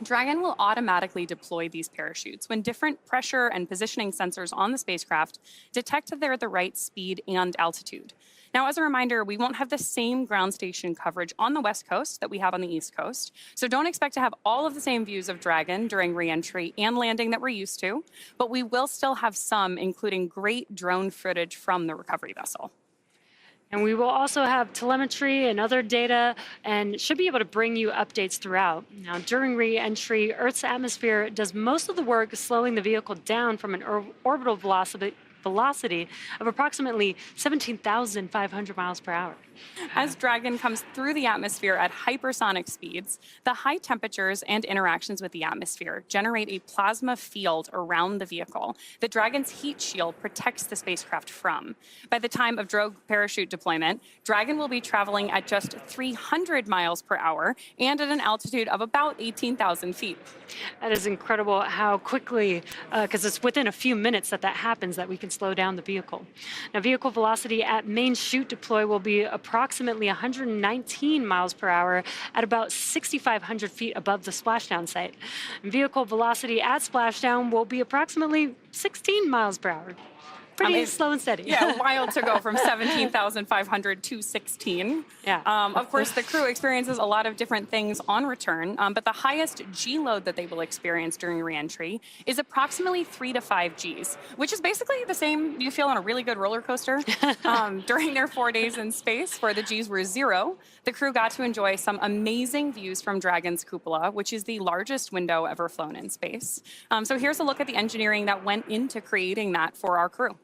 S8: Dragon will automatically deploy these parachutes when different pressure and positioning sensors on the spacecraft detect that they're at the right speed and altitude. Now, as a reminder, we won't have the same ground station coverage on the West Coast that we have on the East Coast, so don't expect to have all of the same views of Dragon during re-entry and landing that we're used to, but we will still have some, including great drone footage from the recovery vessel.
S5: And we will also have telemetry and other data and should be able to bring you updates throughout. Now, during re-entry, Earth's atmosphere does most of the work slowing the vehicle down from an orbital velocity of approximately 17,500 miles per hour.
S8: As Dragon comes through the atmosphere at hypersonic speeds, the high temperatures and interactions with the atmosphere generate a plasma field around the vehicle that Dragon's heat shield protects the spacecraft from. By the time of drogue parachute deployment, Dragon will be traveling at just 300 miles per hour and at an altitude of about 18,000 feet.
S5: That is incredible how quickly, because it's within a few minutes that happens, that we can slow down the vehicle. Now, vehicle velocity at main chute deploy will be approximately 119 miles per hour at about 6,500 feet above the splashdown site. And vehicle velocity at splashdown will be approximately 16 miles per hour. Pretty slow and steady.
S8: Yeah, wild to go from 17,500 to 16.
S5: Yeah.
S8: Of course, the crew experiences a lot of different things on return, but the highest G load that they will experience during re-entry is approximately 3 to 5 Gs, which is basically the same you feel on a really good roller coaster. During their 4 days in space, where the Gs were 0, the crew got to enjoy some amazing views from Dragon's cupola, which is the largest window ever flown in space. So here's a look at the engineering that went into creating that for our crew.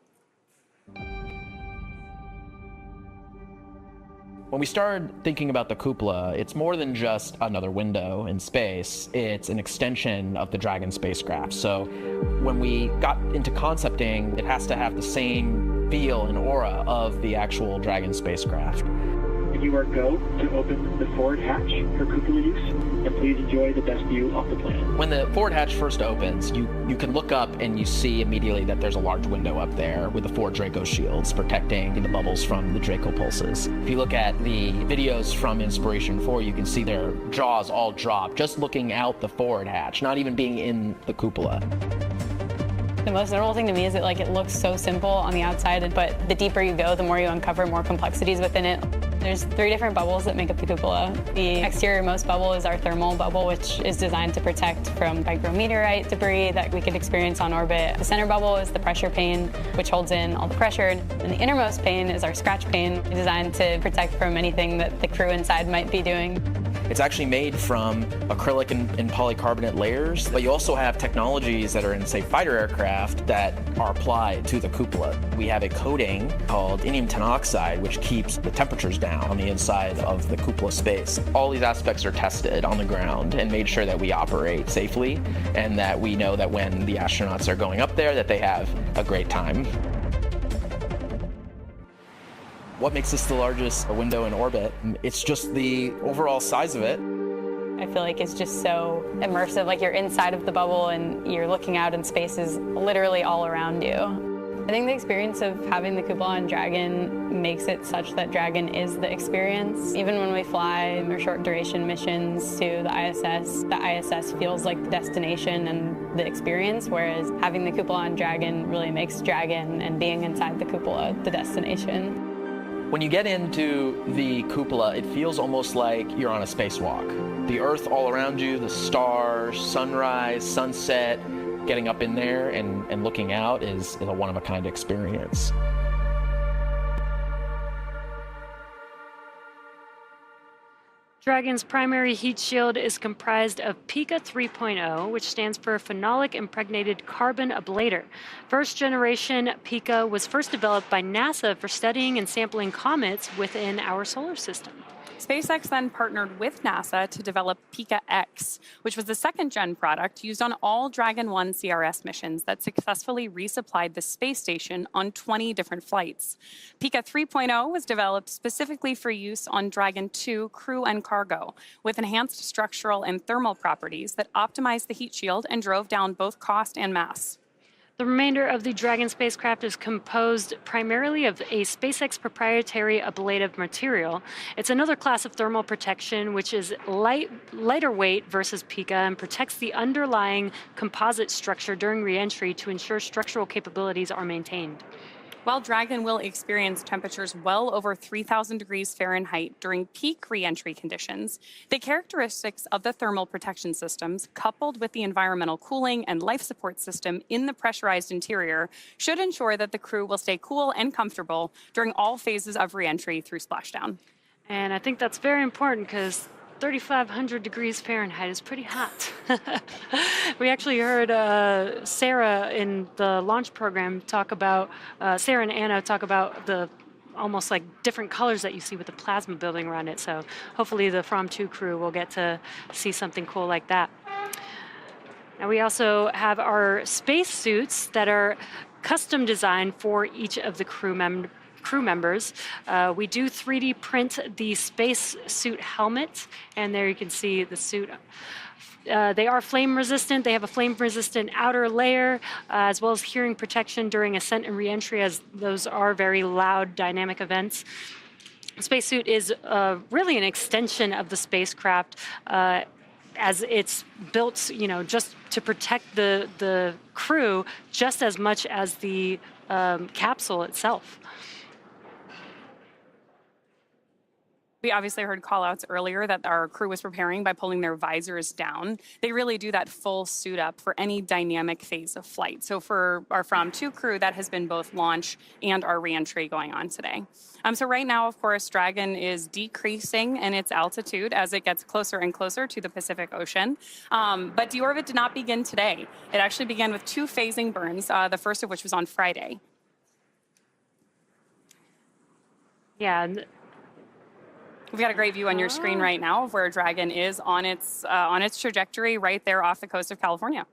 S13: When we started thinking about the cupola, it's more than just another window in space. It's an extension of the Dragon spacecraft. So when we got into concepting, it has to have the same feel and aura of the actual Dragon spacecraft.
S14: You are go to open the forward hatch for cupola use, and please enjoy the best view off the planet.
S13: When the forward hatch first opens, you can look up and you see immediately that there's a large window up there with the 4 Draco shields protecting the bubbles from the Draco pulses. If you look at the videos from Inspiration 4, you can see their jaws all drop just looking out the forward hatch, not even being in the cupola.
S15: The most notable thing to me is that it looks so simple on the outside, but the deeper you go, the more you uncover more complexities within it. There's 3 different bubbles that make up the cupola. The exterior-most bubble is our thermal bubble, which is designed to protect from micrometeorite debris that we could experience on orbit. The center bubble is the pressure pane, which holds in all the pressure. And the innermost pane is our scratch pane, designed to protect from anything that the crew inside might be doing.
S13: It's actually made from acrylic and polycarbonate layers, but you also have technologies that are in, say, fighter aircraft that are applied to the cupola. We have a coating called indium tenoxide, which keeps the temperatures down on the inside of the cupola space. All these aspects are tested on the ground and made sure that we operate safely and that we know that when the astronauts are going up there that they have a great time. What makes this the largest window in orbit? It's just the overall size of it.
S15: I feel like it's just so immersive, like you're inside of the bubble and you're looking out and space is literally all around you. I think the experience of having the cupola on Dragon makes it such that Dragon is the experience. Even when we fly our short duration missions to the ISS feels like the destination and the experience, whereas having the cupola on Dragon really makes Dragon and being inside the cupola the destination.
S13: When you get into the cupola, it feels almost like you're on a spacewalk. The Earth all around you, the stars, sunrise, sunset, getting up in there and looking out is a one-of-a-kind experience.
S5: Dragon's primary heat shield is comprised of Pika 3.0, which stands for Phenolic Impregnated Carbon Ablator. First generation Pika was first developed by NASA for studying and sampling comets within our solar system.
S8: SpaceX then partnered with NASA to develop Pika X, which was the second-gen product used on all Dragon 1 CRS missions that successfully resupplied the space station on 20 different flights. Pika 3.0 was developed specifically for use on Dragon 2 crew and cargo, with enhanced structural and thermal properties that optimized the heat shield and drove down both cost and mass.
S5: The remainder of the Dragon spacecraft is composed primarily of a SpaceX proprietary ablative material. It's another class of thermal protection which is lighter weight versus Pika and protects the underlying composite structure during re-entry to ensure structural capabilities are maintained.
S8: While Dragon will experience temperatures well over 3,000 degrees Fahrenheit during peak re-entry conditions, the characteristics of the thermal protection systems, coupled with the environmental cooling and life support system in the pressurized interior, should ensure that the crew will stay cool and comfortable during all phases of re-entry through splashdown.
S5: And I think that's very important because 3,500 degrees Fahrenheit is pretty hot. We actually heard Sarah in the launch program talk about, Sarah and Anna talk about the almost like different colors that you see with the plasma building around it. So hopefully the From 2 crew will get to see something cool like that. Now we also have our space suits that are custom designed for each of the crew members. We do 3D print the space suit helmet, and there you can see the suit. They are flame resistant. They have a flame resistant outer layer, as well as hearing protection during ascent and re-entry, as those are very loud dynamic events. The spacesuit is really an extension of the spacecraft, as it's built, just to protect the crew just as much as the capsule itself.
S8: We obviously heard call-outs earlier that our crew was preparing by pulling their visors down. They really do that full suit up for any dynamic phase of flight. So for our From 2 crew, that has been both launch and our re-entry going on today. So right now, of course, Dragon is decreasing in its altitude as it gets closer and closer to the Pacific Ocean. But deorbit did not begin today. It actually began with 2 phasing burns, the first of which was on Friday.
S5: Yeah.
S8: We've got a great view on your screen right now of where Dragon is on its trajectory right there off the coast of California.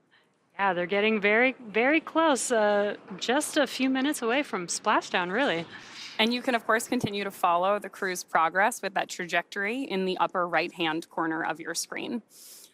S5: Yeah, they're getting very, very close, just a few minutes away from splashdown, really.
S8: And you can, of course, continue to follow the crew's progress with that trajectory in the upper right-hand corner of your screen.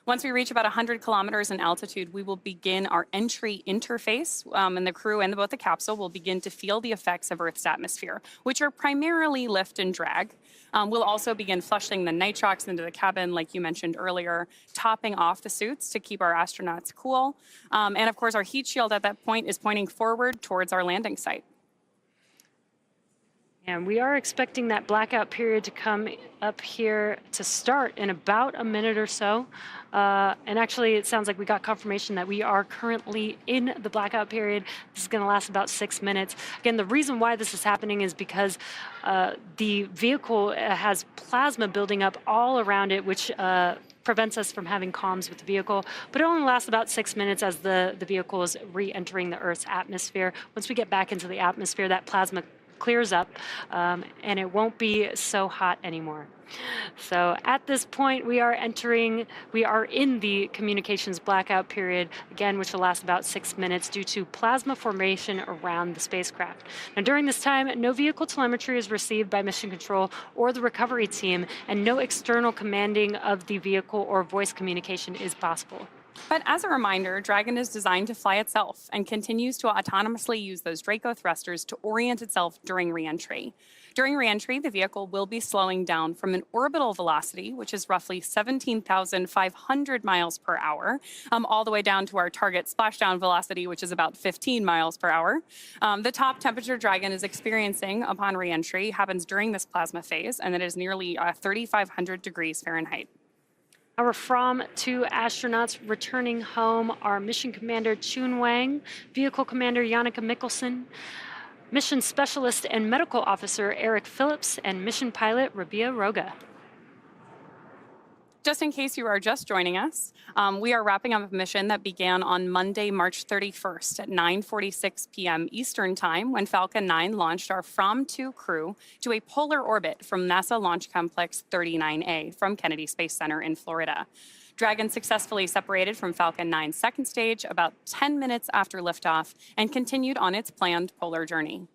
S8: Once we reach about 100 kilometers in altitude, we will begin our entry interface, and the crew and both the capsule will begin to feel the effects of Earth's atmosphere, which are primarily lift and drag. We'll also begin flushing the nitrox into the cabin, like you mentioned earlier, topping off the suits to keep our astronauts cool. And of course, our heat shield at that point is pointing forward towards our landing site.
S5: And we are expecting that blackout period to come up here to start in about a minute or so. And actually, it sounds like we got confirmation that we are currently in the blackout period. This is going to last about 6 minutes. Again, the reason why this is happening is because the vehicle has plasma building up all around it, which prevents us from having comms with the vehicle. But it only lasts about 6 minutes as the vehicle is re-entering the Earth's atmosphere. Once we get back into the atmosphere, that plasma clears up, and it won't be so hot anymore. So at this point, we are in the communications blackout period, again, which will last about 6 minutes due to plasma formation around the spacecraft. Now, during this time, no vehicle telemetry is received by mission control or the recovery team, and no external commanding of the vehicle or voice communication is possible.
S8: But as a reminder, Dragon is designed to fly itself and continues to autonomously use those Draco thrusters to orient itself during re-entry. During re-entry, the vehicle will be slowing down from an orbital velocity, which is roughly 17,500 miles per hour, all the way down to our target splashdown velocity, which is about 15 miles per hour. The top temperature Dragon is experiencing upon re-entry happens during this plasma phase, and it is nearly 3,500 degrees Fahrenheit.
S5: Our From-2 astronauts returning home are Mission Commander Chun Wang, Vehicle Commander Janneke Mikkelsen, Mission Specialist and Medical Officer Eric Phillips, and Mission Pilot Rabia Roga.
S8: Just in case you are just joining us, we are wrapping up a mission that began on Monday, March 31st at 9:46 p.m. Eastern Time when Falcon 9 launched our From-2 crew to a polar orbit from NASA Launch Complex 39A from Kennedy Space Center in Florida. Dragon successfully separated from Falcon 9's second stage about 10 minutes after liftoff and continued on its planned polar journey.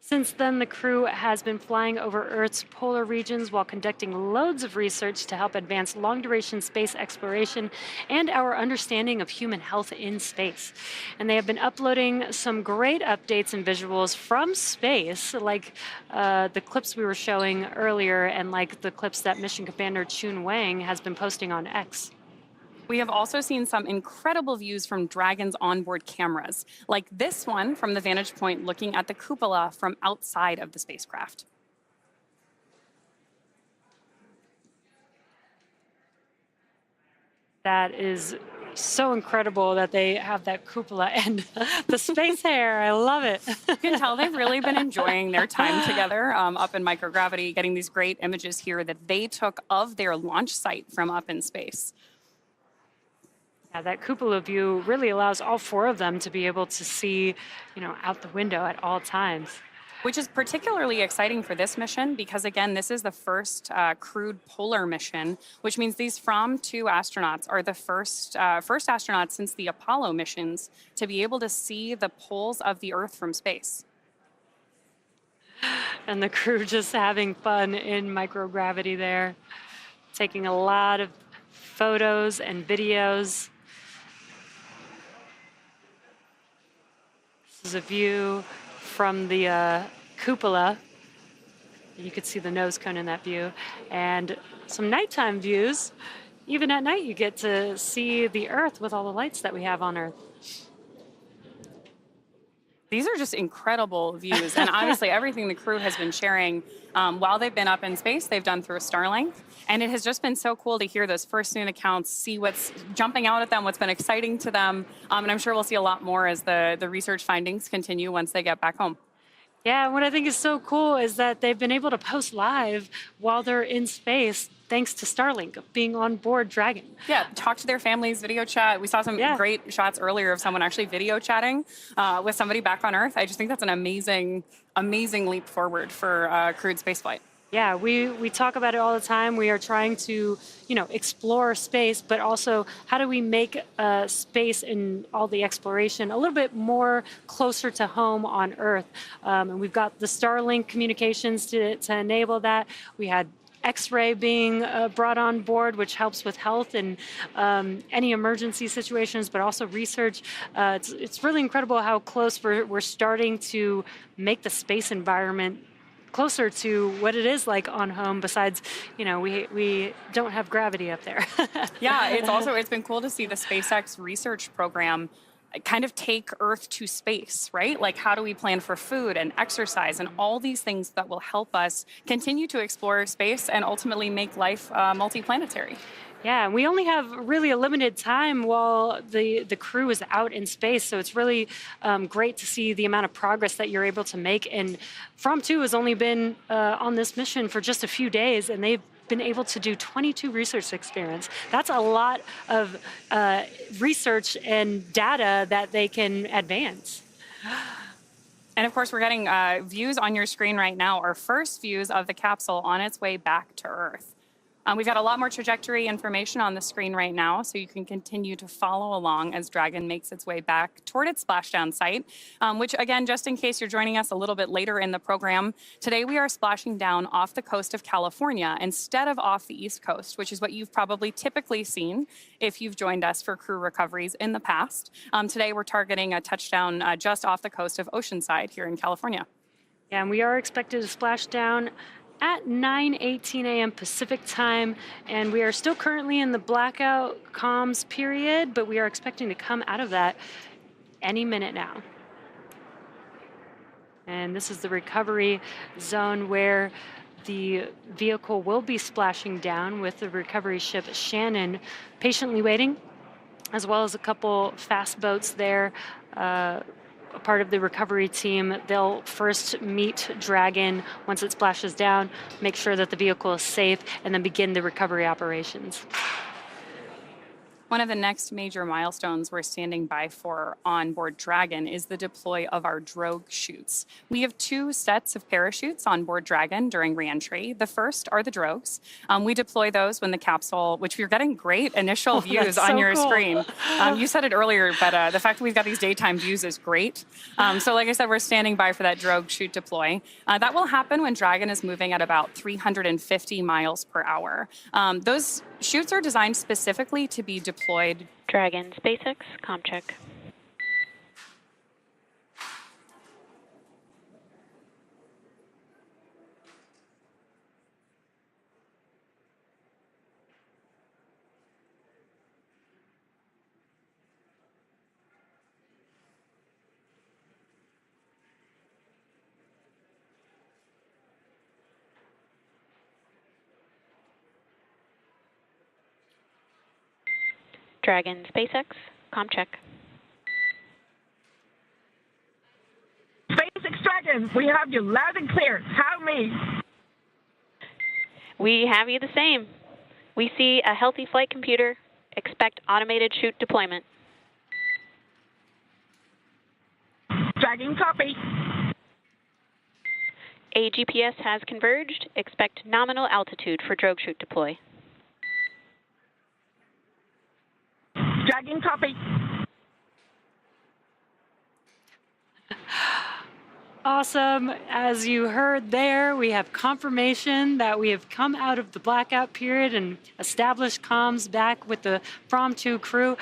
S5: Since then, the crew has been flying over Earth's polar regions while conducting loads of research to help advance long-duration space exploration and our understanding of human health in space. And they have been uploading some great updates and visuals from space, like the clips we were showing earlier and like the clips that Mission Commander Chun Wang has been posting on X.
S8: We have also seen some incredible views from Dragon's onboard cameras, like this one from the vantage point looking at the cupola from outside of the spacecraft.
S5: That is so incredible that they have that cupola and the space hair. I love it.
S8: You can tell they've really been enjoying their time together up in microgravity, getting these great images here that they took of their launch site from up in space.
S5: Yeah, that cupola view really allows all four of them to be able to see, out the window at all times.
S8: Which is particularly exciting for this mission because, again, this is the first crewed polar mission, which means these From-2 astronauts are the first astronauts since the Apollo missions to be able to see the poles of the Earth from space.
S5: And the crew just having fun in microgravity there, taking a lot of photos and videos. This is a view from the cupola. You could see the nose cone in that view. And some nighttime views. Even at night, you get to see the Earth with all the lights that we have on Earth.
S8: These are just incredible views. And obviously, everything the crew has been sharing while they've been up in space, they've done through Starlink. And it has just been so cool to hear those first-hand accounts, see what's jumping out at them, what's been exciting to them. And I'm sure we'll see a lot more as the research findings continue once they get back home.
S5: Yeah, what I think is so cool is that they've been able to post live while they're in space, thanks to Starlink being on board Dragon.
S8: Yeah, talk to their families, video chat. We saw some great shots earlier of someone actually video chatting with somebody back on Earth. I just think that's an amazing, amazing leap forward for crewed spaceflight.
S5: Yeah, we talk about it all the time. We are trying to, explore space, but also how do we make space and all the exploration a little bit more closer to home on Earth? And we've got the Starlink communications to enable that. We had X-ray being brought on board, which helps with health and any emergency situations, but also research. It's really incredible how close we're starting to make the space environment closer to what it is like on home. Besides, we don't have gravity up there.
S8: Yeah, it's been cool to see the SpaceX research program kind of take Earth to space, right? Like, how do we plan for food and exercise and all these things that will help us continue to explore space and ultimately make life multiplanetary?
S5: Yeah, we only have really a limited time while the crew is out in space, so it's really great to see the amount of progress that you're able to make. And From-2 has only been on this mission for just a few days, and they've been able to do 22 research experiments. That's a lot of research and data that they can advance.
S8: And of course, we're getting views on your screen right now, our first views of the capsule on its way back to Earth. We've got a lot more trajectory information on the screen right now, so you can continue to follow along as Dragon makes its way back toward its splashdown site, which, again, just in case you're joining us a little bit later in the program, today we are splashing down off the coast of California instead of off the East Coast, which is what you've probably typically seen if you've joined us for crew recoveries in the past. Today we're targeting a touchdown just off the coast of Oceanside here in California.
S5: Yeah, and we are expected to splash down at 9:18 a.m. Pacific time, and we are still currently in the blackout comms period, but we are expecting to come out of that any minute now. And this is the recovery zone where the vehicle will be splashing down with the recovery ship Shannon patiently waiting, as well as a couple fast boats there. A part of the recovery team. They'll first meet Dragon once it splashes down, make sure that the vehicle is safe, and then begin the recovery operations.
S8: One of the next major milestones we're standing by for on board Dragon is the deploy of our drogue chutes. We have 2 sets of parachutes on board Dragon during reentry. The first are the drogues. We deploy those when the capsule, which we're getting great initial views on your screen. You said it earlier, but the fact that we've got these daytime views is great. So like I said, we're standing by for that drogue chute deploy. That will happen when Dragon is moving at about 350 miles per hour. Those chutes are designed specifically to be deployed.
S9: Dragon, SpaceX, comm check. Dragon, SpaceX, comm check.
S10: SpaceX Dragon, we have you loud and clear. How me?
S9: We have you the same. We see a healthy flight computer. Expect automated chute deployment.
S10: Dragon, copy.
S9: A GPS has converged. Expect nominal altitude for drogue chute deploy.
S10: Dragon, copy.
S5: Awesome. As you heard there, we have confirmation that we have come out of the blackout period and established comms back with the From-2 crew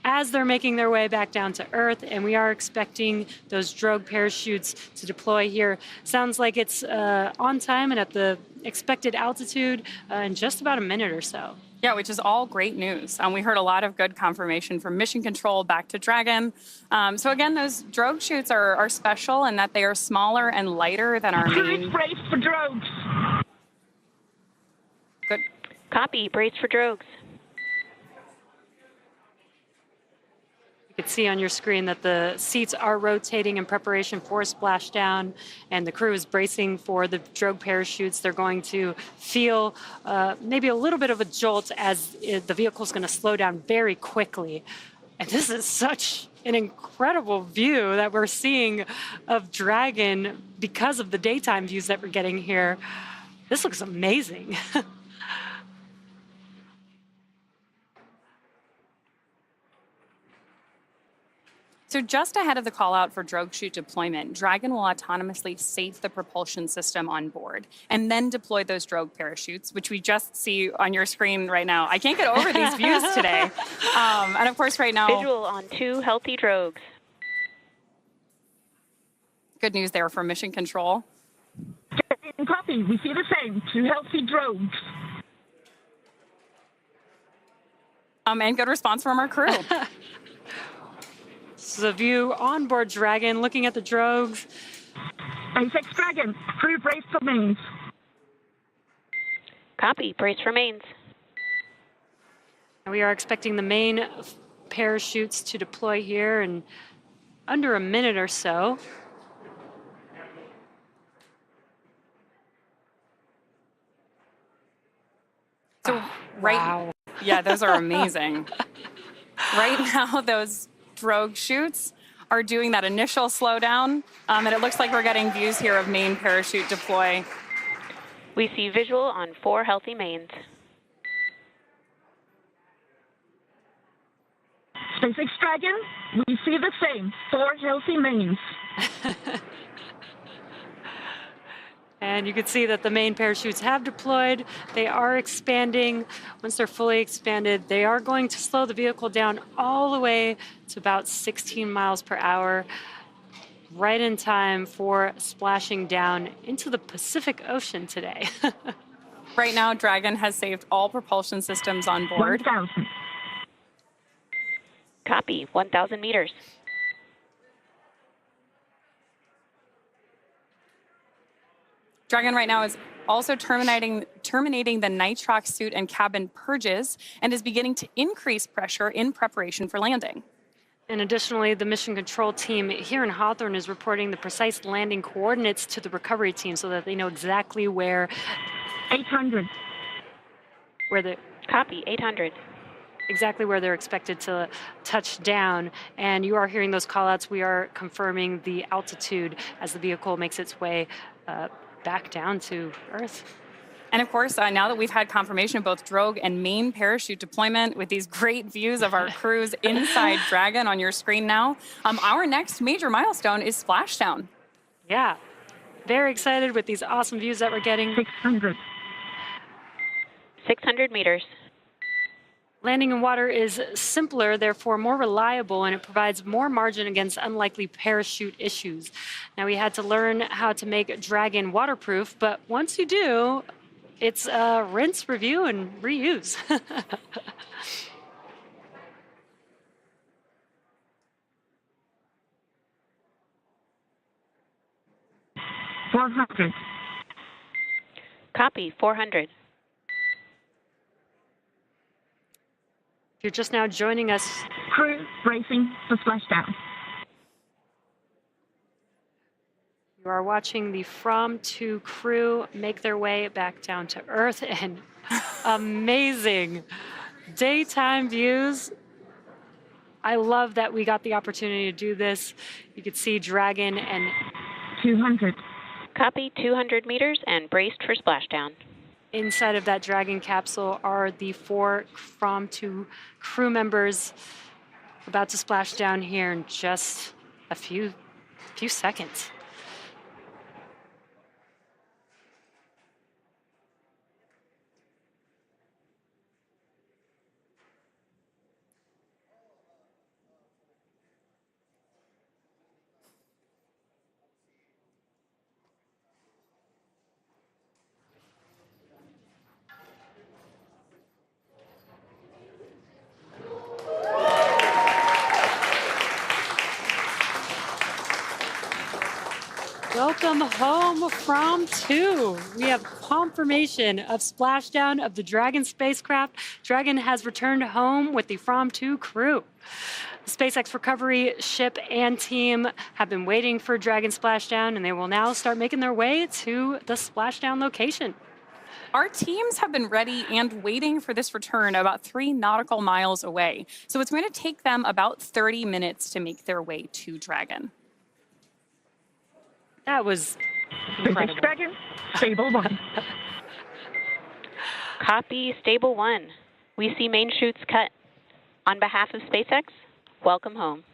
S5: as they're making their way back down to Earth, and we are expecting those drogue parachutes to deploy here. Sounds like it's on time and at the expected altitude in just about a minute or so.
S8: Yeah, which is all great news. We heard a lot of good confirmation from Mission Control back to Dragon. So again, those drogue chutes are special in that they are smaller and lighter than our main.
S10: Brace for drogues.
S8: Good.
S9: Copy, brace for drogues.
S5: You can see on your screen that the seats are rotating in preparation for splashdown, and the crew is bracing for the drogue parachutes. They're going to feel maybe a little bit of a jolt as the vehicle is going to slow down very quickly. And this is such an incredible view that we're seeing of Dragon because of the daytime views that we're getting here. This looks amazing.
S8: So just ahead of the call out for drogue chute deployment, Dragon will autonomously safe the propulsion system on board and then deploy those drogue parachutes, which we just see on your screen right now. I can't get over these views today. And of course right now...
S9: Visual on 2 healthy drogues.
S8: Good news there from Mission Control.
S10: Copy, we see the same. 2 healthy drogues.
S8: And good response from our crew.
S5: This is a view on board Dragon, looking at the drogues.
S10: SpaceX Dragon, crew brace for mains.
S9: Copy, brace for mains.
S5: We are expecting the main parachutes to deploy here in under a minute or so.
S8: So
S5: wow.
S8: Yeah, those are amazing. Right now, those drogue chutes are doing that initial slowdown, and it looks like we're getting views here of main parachute deploy.
S9: We see visual on 4 healthy mains.
S10: SpaceX Dragon, we see the same. 4 healthy mains.
S5: And you can see that the main parachutes have deployed. They are expanding. Once they're fully expanded, they are going to slow the vehicle down all the way to about 16 miles per hour, right in time for splashing down into the Pacific Ocean today.
S8: Right now, Dragon has saved all propulsion systems on board.
S10: 1,000.
S9: Copy, 1,000 meters.
S8: Dragon right now is also terminating the nitrox suit and cabin purges and is beginning to increase pressure in preparation for landing.
S5: And additionally, the mission control team here in Hawthorne is reporting the precise landing coordinates to the recovery team so that they know exactly where
S10: 800.
S9: Copy, 800.
S5: Exactly where they're expected to touch down. And you are hearing those callouts. We are confirming the altitude as the vehicle makes its way back down to Earth.
S8: And of course, now that we've had confirmation of both drogue and main parachute deployment with these great views of our crews inside Dragon on your screen now, our next major milestone is splashdown.
S5: Yeah, very excited with these awesome views that we're getting.
S10: 600.
S9: 600 meters.
S5: Landing in water is simpler, therefore more reliable, and it provides more margin against unlikely parachute issues. Now, we had to learn how to make Dragon waterproof, but once you do, it's rinse, review, and reuse.
S10: 400.
S9: Copy, 400.
S5: If you're just now joining us,
S10: Crew bracing for splashdown.
S5: you are watching the From-To crew make their way back down to Earth, and amazing daytime views. I love that we got the opportunity to do this. You could see Dragon and
S10: 200.
S9: Copy, 200 meters and braced for splashdown.
S5: inside of that Dragon capsule are the 4 From-To crew members about to splash down here in just a few seconds. Welcome home From-To. We have confirmation of splashdown of the Dragon spacecraft. Dragon has returned home with the From-To crew. The SpaceX recovery ship and team have been waiting for Dragon splashdown, and they will now start making their way to the splashdown location.
S8: Our teams have been ready and waiting for this return about 3 nautical miles away. So it's going to take them about 30 minutes to make their way to Dragon.
S5: That was incredible.
S10: Dragon, stable 1.
S9: Copy, stable 1. We see main chutes cut. On behalf of SpaceX, welcome home.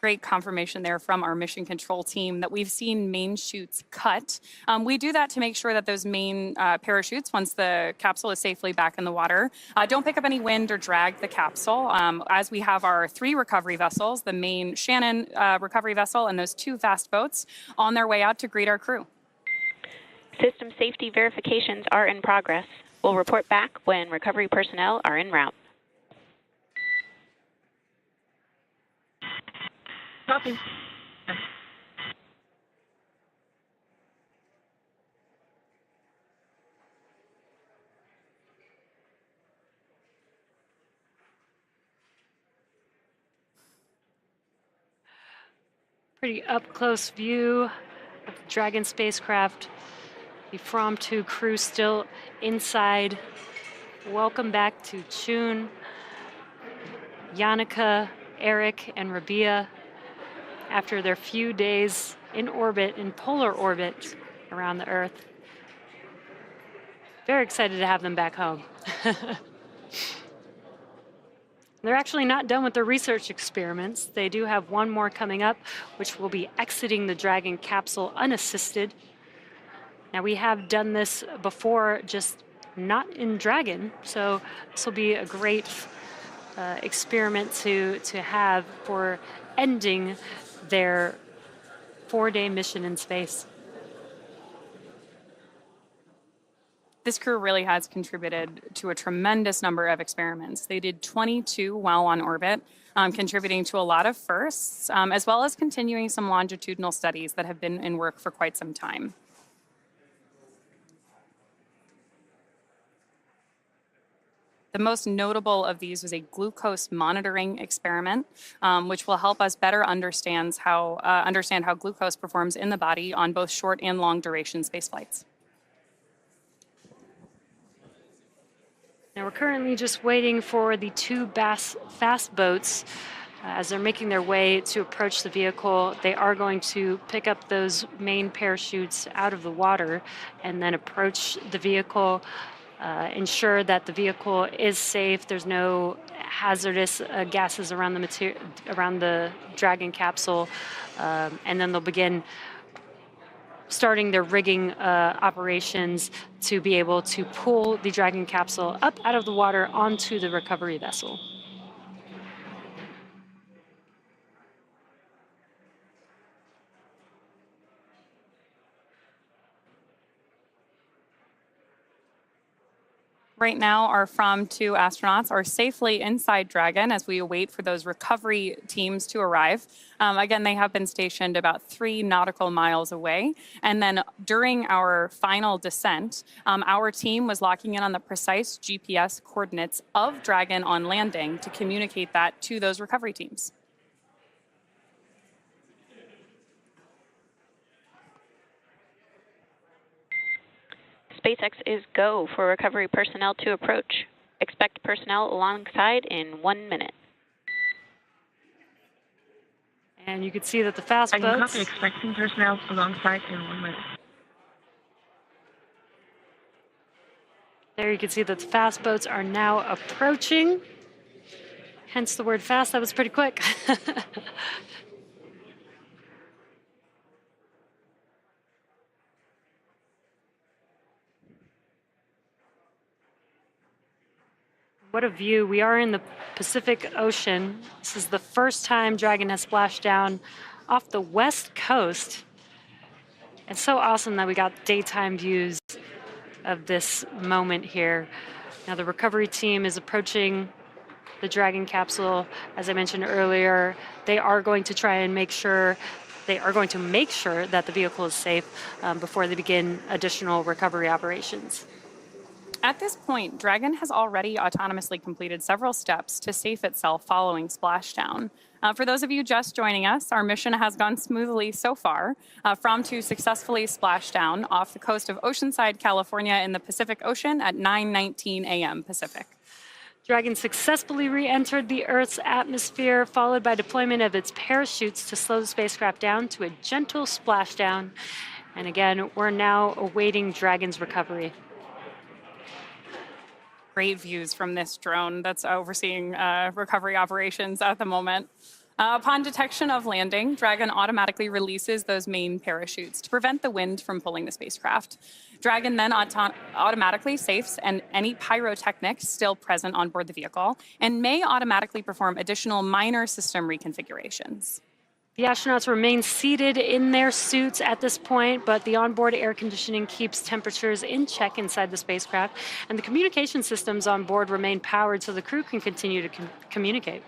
S8: Great confirmation there from our mission control team that we've seen main chutes cut. We do that to make sure that those main parachutes, once the capsule is safely back in the water, don't pick up any wind or drag the capsule. As we have our 3 recovery vessels, the main Shannon recovery vessel and those 2 fast boats on their way out to greet our crew.
S9: System safety verifications are in progress. We'll report back when recovery personnel are en route.
S10: Copy.
S5: Pretty up-close view of the Dragon spacecraft. The From-To crew still inside. Welcome back to Chun, Yannicka, Eric, and Rabia after their few days in orbit, in polar orbit around the Earth. Very excited to have them back home. They're actually not done with their research experiments. They do have one more coming up, which will be exiting the Dragon capsule unassisted. Now, we have done this before, just not in Dragon, so this will be a great experiment to have for ending their 4-day mission in space.
S8: This crew really has contributed to a tremendous number of experiments. They did 22 while on orbit, contributing to a lot of firsts, as well as continuing some longitudinal studies that have been in work for quite some time. The most notable of these was a glucose monitoring experiment, which will help us better understand how glucose performs in the body on both short and long duration space flights.
S5: Now we're currently just waiting for the two fast boats as they're making their way to approach the vehicle. They are going to pick up those main parachutes out of the water and then approach the vehicle. Ensure that the vehicle is safe. There's no hazardous gases around the Dragon capsule, and then they'll begin starting their rigging operations to be able to pull the Dragon capsule up out of the water onto the recovery vessel.
S8: Right now, our From-2 astronauts are safely inside Dragon as we await for those recovery teams to arrive. Again, they have been stationed about 3 nautical miles away. And then during our final descent, our team was locking in on the precise GPS coordinates of Dragon on landing to communicate that to those recovery teams.
S9: SpaceX is go for recovery personnel to approach. Expect personnel alongside in 1 minute.
S5: And you can see that the fast boats...
S10: I copy, expecting personnel alongside in 1 minute.
S5: There you can see that the fast boats are now approaching. Hence the word fast. That was pretty quick. What a view. We are in the Pacific Ocean. This is the first time Dragon has splashed down off the west coast. It's so awesome that we got daytime views of this moment here. Now the recovery team is approaching the Dragon capsule. As I mentioned earlier, they are going to try and make sure that the vehicle is safe before they begin additional recovery operations.
S8: At this point, Dragon has already autonomously completed several steps to safe itself following splashdown. For those of you just joining us, our mission has gone smoothly so far. From-2 successfully splashed down off the coast of Oceanside, California in the Pacific Ocean at 9:19 a.m. Pacific.
S5: Dragon successfully re-entered the Earth's atmosphere, followed by deployment of its parachutes to slow the spacecraft down to a gentle splashdown. And again, we're now awaiting Dragon's recovery.
S8: Great views from this drone that's overseeing recovery operations at the moment. Upon detection of landing, Dragon automatically releases those main parachutes to prevent the wind from pulling the spacecraft. Dragon then automatically safes any pyrotechnics still present on board the vehicle and may automatically perform additional minor system reconfigurations.
S5: The astronauts remain seated in their suits at this point, but the onboard air conditioning keeps temperatures in check inside the spacecraft, and the communication systems on board remain powered so the crew can continue to communicate.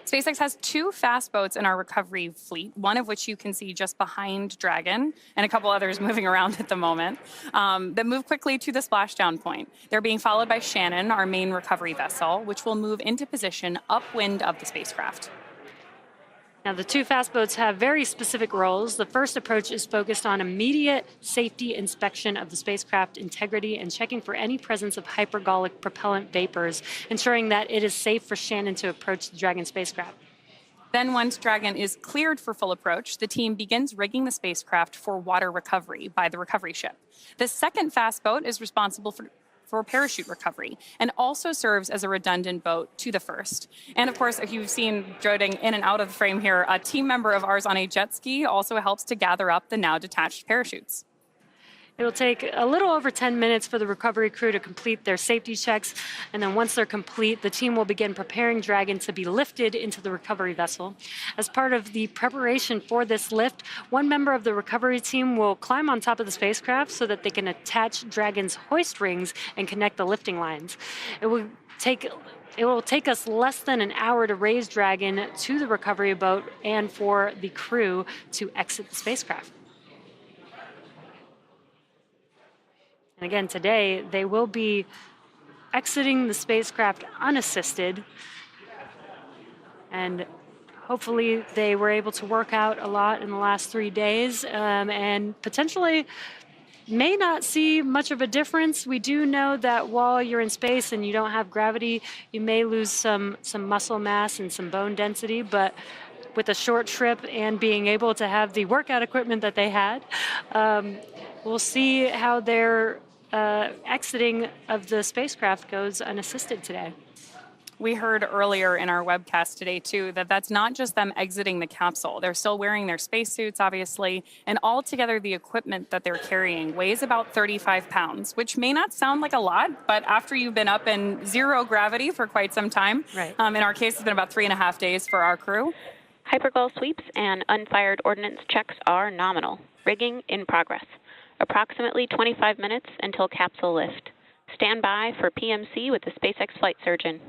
S8: SpaceX has 2 fast boats in our recovery fleet, one of which you can see just behind Dragon, and a couple others moving around at the moment, that move quickly to the splashdown point. They're being followed by Shannon, our main recovery vessel, which will move into position upwind of the spacecraft.
S5: Now, the 2 fast boats have very specific roles. The first approach is focused on immediate safety inspection of the spacecraft integrity and checking for any presence of hypergolic propellant vapors, ensuring that it is safe for Shannon to approach the Dragon spacecraft.
S8: Then once Dragon is cleared for full approach, the team begins rigging the spacecraft for water recovery by the recovery ship. The second fast boat is responsible for parachute recovery and also serves as a redundant boat to the first. And of course, if you've seen droning in and out of the frame here, a team member of ours on a jet ski also helps to gather up the now detached parachutes.
S5: It'll take a little over 10 minutes for the recovery crew to complete their safety checks, and then once they're complete, the team will begin preparing Dragon to be lifted into the recovery vessel. As part of the preparation for this lift, one member of the recovery team will climb on top of the spacecraft so that they can attach Dragon's hoist rings and connect the lifting lines. It will take us less than an hour to raise Dragon to the recovery boat and for the crew to exit the spacecraft. And again, today, they will be exiting the spacecraft unassisted. And hopefully they were able to work out a lot in the last 3 days and potentially may not see much of a difference. We do know that while you're in space and you don't have gravity, you may lose some muscle mass and some bone density, but with a short trip and being able to have the workout equipment that they had, we'll see how their exiting of the spacecraft goes unassisted today.
S8: We heard earlier in our webcast today, too, that that's not just them exiting the capsule. They're still wearing their spacesuits, obviously, and altogether the equipment that they're carrying weighs about 35 pounds, which may not sound like a lot, but after you've been up in zero gravity for quite some time,
S15: right.
S8: In our case, it's been about 3.5 days for our crew.
S9: Hypergol sweeps and unfired ordnance checks are nominal. Rigging in progress. Approximately 25 minutes until capsule lift. Stand by for PMC with the SpaceX flight surgeon.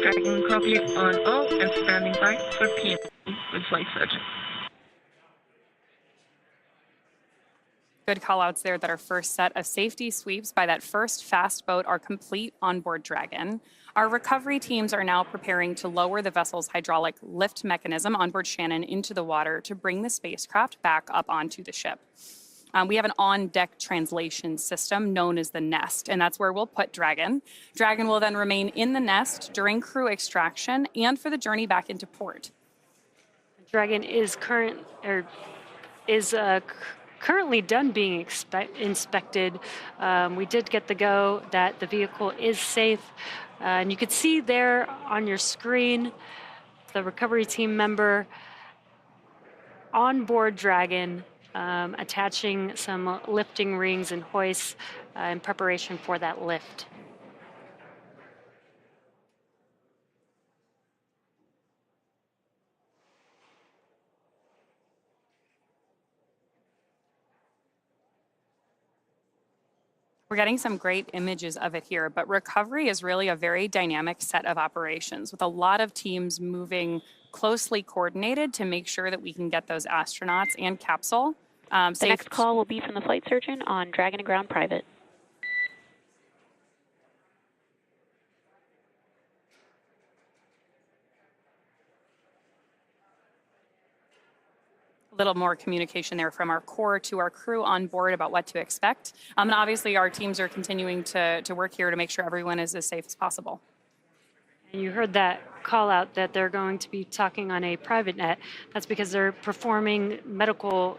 S10: Dragon copy on all and standing by for PMC with flight surgeon.
S8: Good call-outs there that our first set of safety sweeps by that first fast boat are complete on board Dragon. Our recovery teams are now preparing to lower the vessel's hydraulic lift mechanism on board Shannon into the water to bring the spacecraft back up onto the ship. We have an on-deck translation system known as the nest, and that's where we'll put Dragon. Dragon will then remain in the nest during crew extraction and for the journey back into port.
S5: Dragon is currently done being inspected. We did get the go that the vehicle is safe. And you can see there on your screen the recovery team member on board Dragon attaching some lifting rings and hoists in preparation for that lift.
S8: We're getting some great images of it here, but recovery is really a very dynamic set of operations with a lot of teams moving closely coordinated to make sure that we can get those astronauts and capsule
S9: The
S8: safe.
S9: next call will be from the flight surgeon on Dragon and Ground Private.
S8: Little more communication there from our core to our crew on board about what to expect. And obviously our teams are continuing to work here to make sure everyone is as safe as possible.
S5: And you heard that call out that they're going to be talking on a private net. That's because they're performing medical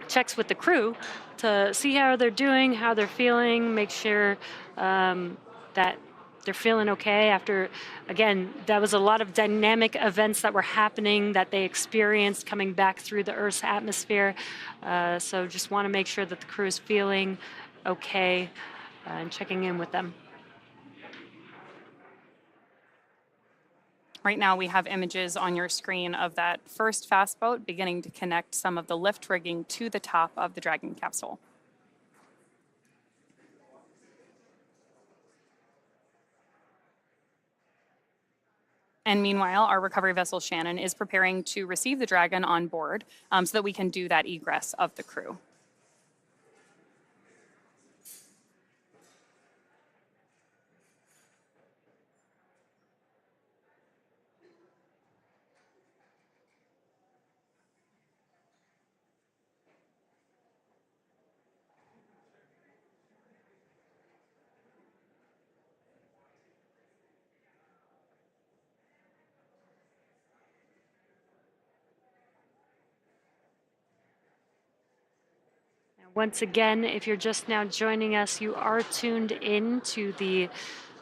S5: checks with the crew to see how they're doing, how they're feeling, make sure that they're feeling okay after, again, that was a lot of dynamic events that were happening that they experienced coming back through the Earth's atmosphere. So just want to make sure that the crew is feeling okay and checking in with them.
S8: Right now we have images on your screen of that first fast boat beginning to connect some of the lift rigging to the top of the Dragon capsule. And meanwhile, our recovery vessel Shannon is preparing to receive the Dragon on board so that we can do that egress of the crew.
S5: Once again, if you're just now joining us, you are tuned in to the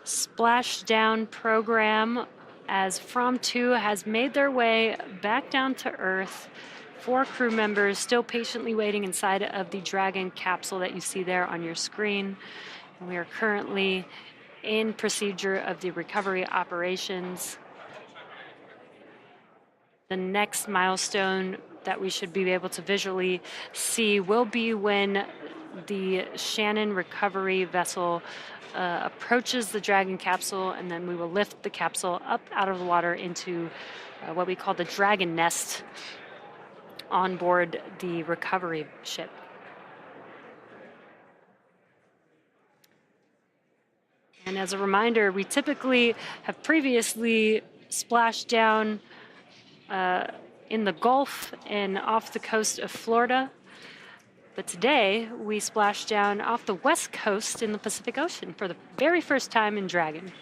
S5: Splashdown program as From 2 has made their way back down to Earth. 4 crew members still patiently waiting inside of the Dragon capsule that you see there on your screen. We are currently in procedure of the recovery operations. The next milestone that we should be able to visually see will be when the Shannon recovery vessel approaches the Dragon capsule, and then we will lift the capsule up out of the water into what we call the Dragon nest on board the recovery ship. And as a reminder, we typically have previously splashed down in the Gulf and off the coast of Florida. But today, we splashed down off the west coast in the Pacific Ocean for the very first time in Dragon.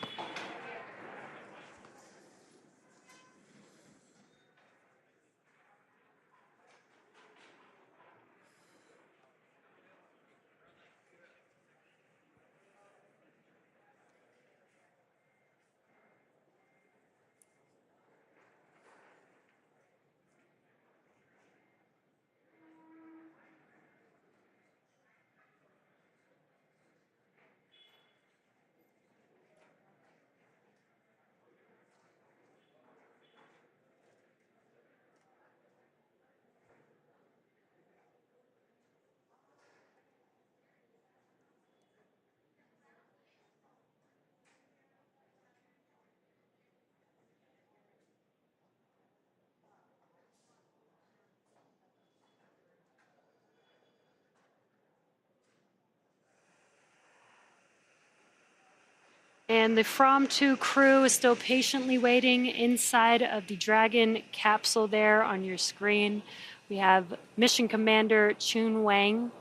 S5: And the From 2 crew is still patiently waiting inside of the Dragon capsule there on your screen. We have Mission Commander Chun Wang,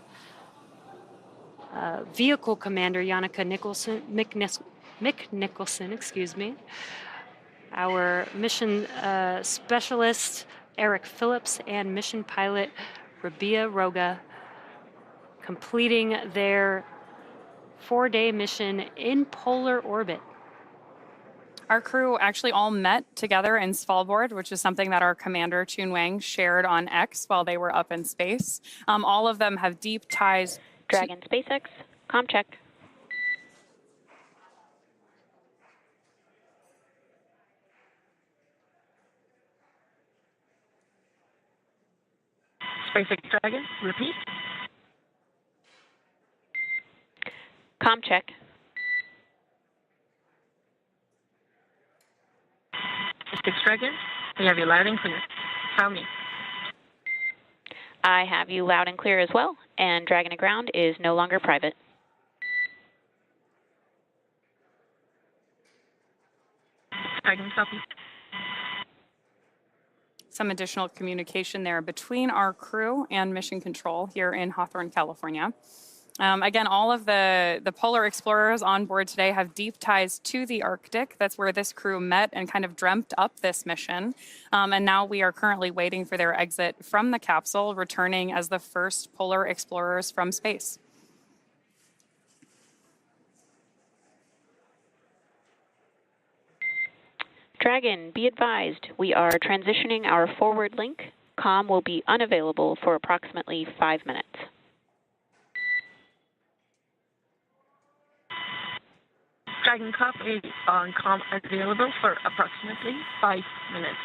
S5: Vehicle Commander Yannicka Mick Nicholson, excuse me, our Mission Specialist Eric Phillips, and Mission Pilot Rabia Roga, completing their 4-day mission in polar orbit.
S8: Our crew actually all met together in Svalbard, which is something that our commander, Chun Wang, shared on X while they were up in space. All of them have deep ties.
S9: Dragon SpaceX, comm check.
S10: SpaceX Dragon, repeat.
S9: Comm check.
S10: SpaceX Dragon, we have you loud and clear. Tell me.
S9: I have you loud and clear as well, and Dragon to ground is no longer private.
S10: Dragon copy.
S8: Some additional communication there between our crew and Mission Control here in Hawthorne, California. Again, all of the polar explorers on board today have deep ties to the Arctic. That's where this crew met and kind of dreamt up this mission. And now we are currently waiting for their exit from the capsule, returning as the first polar explorers from space.
S9: Dragon, be advised, we are transitioning our forward link. Comm will be unavailable for approximately 5 minutes.
S10: Dragon copy on comm available for approximately 5 minutes.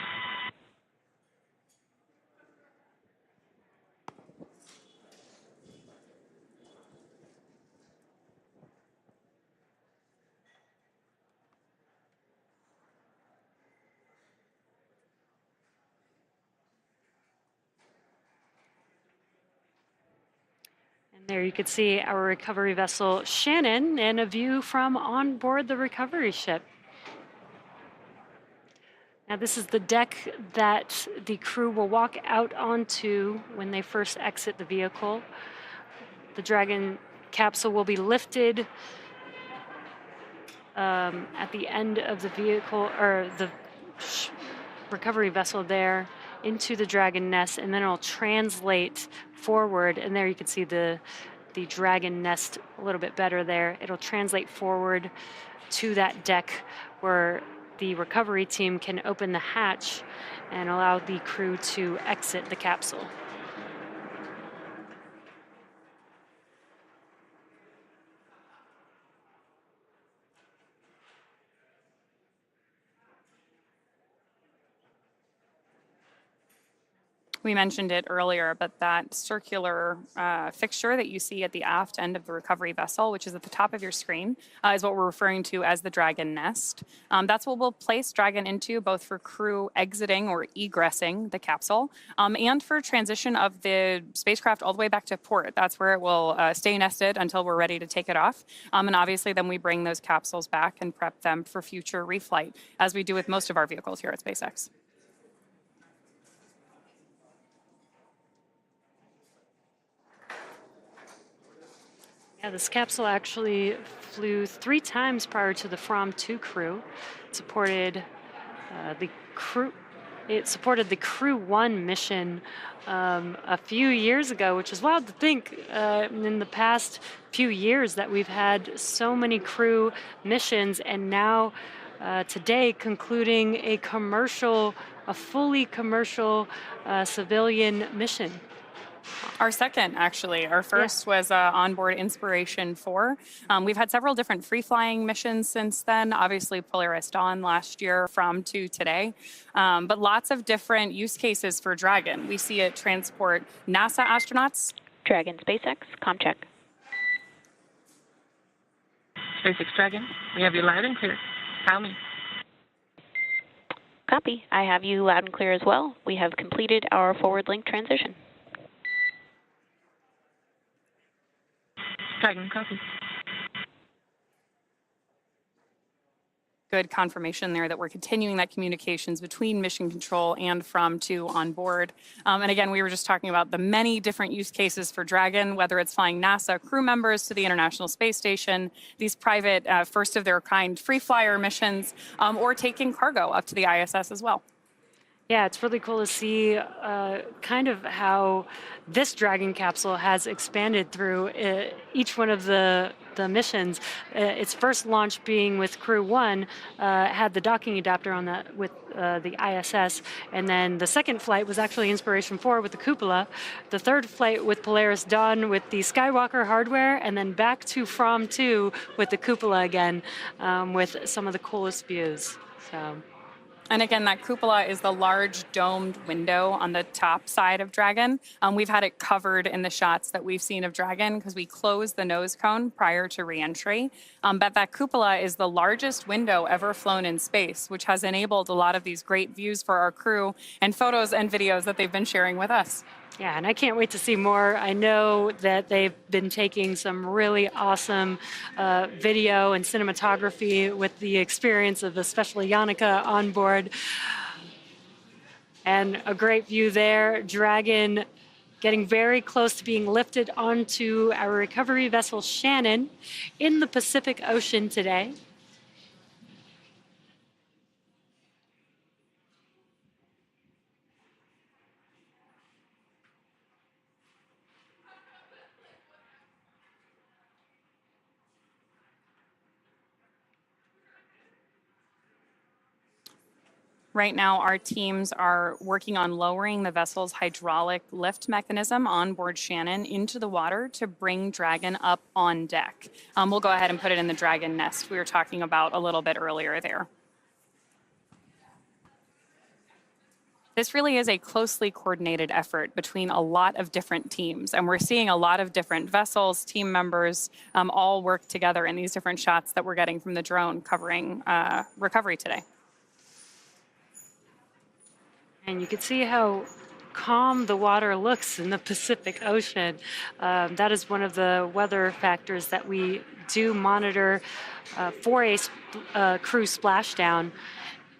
S5: There you can see our recovery vessel Shannon and a view from on board the recovery ship. Now this is the deck that the crew will walk out onto when they first exit the vehicle. The Dragon capsule will be lifted at the end of the vehicle, or the recovery vessel there, into the Dragon nest, and then it'll translate forward, and there you can see the Dragon nest a little bit better there. It'll translate forward to that deck where the recovery team can open the hatch and allow the crew to exit the capsule.
S8: We mentioned it earlier, but that circular fixture that you see at the aft end of the recovery vessel, which is at the top of your screen, is what we're referring to as the Dragon nest. That's what we'll place Dragon into, both for crew exiting or egressing the capsule, and for transition of the spacecraft all the way back to port. That's where it will stay nested until we're ready to take it off. And obviously then we bring those capsules back and prep them for future reflight, as we do with most of our vehicles here at SpaceX.
S5: Yeah, this capsule actually flew 3 times prior to the From-2 crew. It supported the Crew 1 mission a few years ago, which is wild to think in the past few years that we've had so many crew missions, and now today concluding a fully commercial civilian mission.
S8: Our second, actually. Our first was onboard Inspiration 4. We've had several different free-flying missions since then. Obviously, Polaris Dawn last year, From to today. But lots of different use cases for Dragon. We see it transport NASA astronauts.
S9: Dragon SpaceX, ComCheck.
S10: SpaceX Dragon, we have you loud and clear. Tell me.
S9: Copy. I have you loud and clear as well. We have completed our forward link transition.
S10: Dragon, copy.
S8: Good confirmation there that we're continuing that communications between mission control and From-2 on board. And again, we were just talking about the many different use cases for Dragon, whether it's flying NASA crew members to the International Space Station, these private first-of-their-kind free flyer missions, or taking cargo up to the ISS as well.
S5: Yeah, it's really cool to see kind of how this Dragon capsule has expanded through each one of the missions. Its first launch being with Crew 1 had the docking adapter on that with the ISS, and then the second flight was actually Inspiration 4 with the cupola, the third flight with Polaris Dawn with the Skywalker hardware, and then back to From-2 with the cupola again with some of the coolest views. So.
S8: And again, that cupola is the large domed window on the top side of Dragon. We've had it covered in the shots that we've seen of Dragon because we closed the nose cone prior to reentry. But that cupola is the largest window ever flown in space, which has enabled a lot of these great views for our crew and photos and videos that they've been sharing with us.
S5: Yeah, and I can't wait to see more. I know that they've been taking some really awesome video and cinematography with the experience of especially Yannicka on board. And a great view there, Dragon getting very close to being lifted onto our recovery vessel Shannon in the Pacific Ocean today.
S8: Right now, our teams are working on lowering the vessel's hydraulic lift mechanism on board Shannon into the water to bring Dragon up on deck. We'll go ahead and put it in the Dragon nest we were talking about a little bit earlier there. This really is a closely coordinated effort between a lot of different teams, and we're seeing a lot of different vessels, team members, all work together in these different shots that we're getting from the drone covering recovery today.
S5: And you can see how calm the water looks in the Pacific Ocean. That is one of the weather factors that we do monitor for a crew splashdown.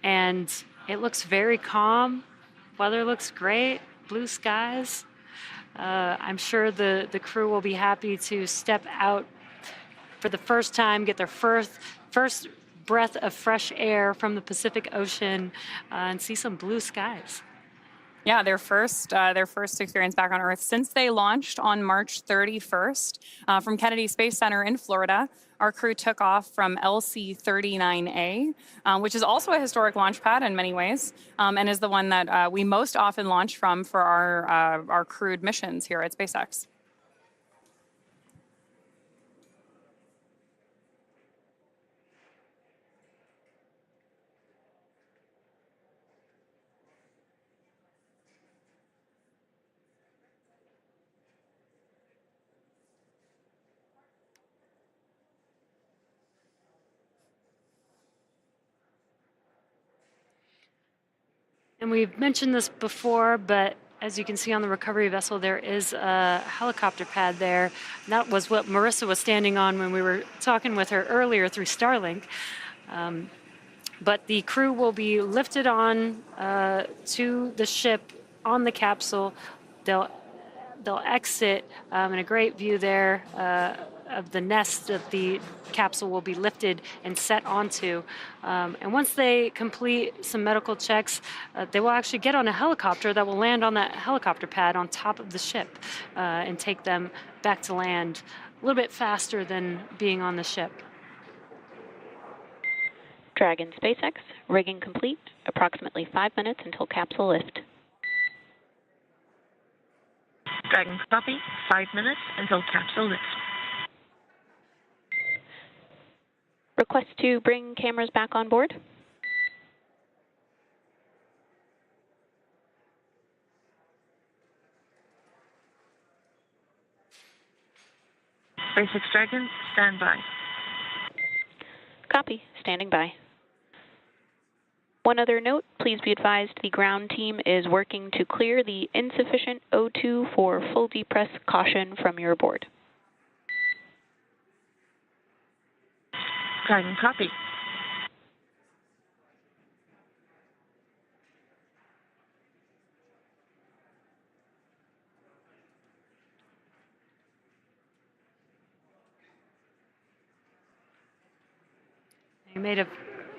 S5: And it looks very calm. Weather looks great, blue skies. I'm sure the crew will be happy to step out for the first time, get their first breath of fresh air from the Pacific Ocean and see some blue skies.
S8: Yeah, their first experience back on Earth since they launched on March 31st from Kennedy Space Center in Florida. Our crew took off from LC-39A, which is also a historic launch pad in many ways, and is the one that we most often launch from for our crewed missions here at SpaceX.
S5: And we've mentioned this before, but as you can see on the recovery vessel, there is a helicopter pad there. And that was what Marissa was standing on when we were talking with her earlier through Starlink. But the crew will be lifted on to the ship on the capsule. They'll exit in a great view there of the nest that the capsule will be lifted and set onto. And once they complete some medical checks, they will actually get on a helicopter that will land on that helicopter pad on top of the ship and take them back to land a little bit faster than being on the ship.
S9: Dragon SpaceX, rigging complete, approximately 5 minutes until capsule lift.
S10: Dragon copy, 5 minutes until capsule lift.
S9: Request to bring cameras back on board.
S10: SpaceX Dragon, stand by.
S9: Copy, standing by. One other note, please be advised the ground team is working to clear the insufficient O2 for full depress caution from your board.
S10: Dragon copy.
S5: You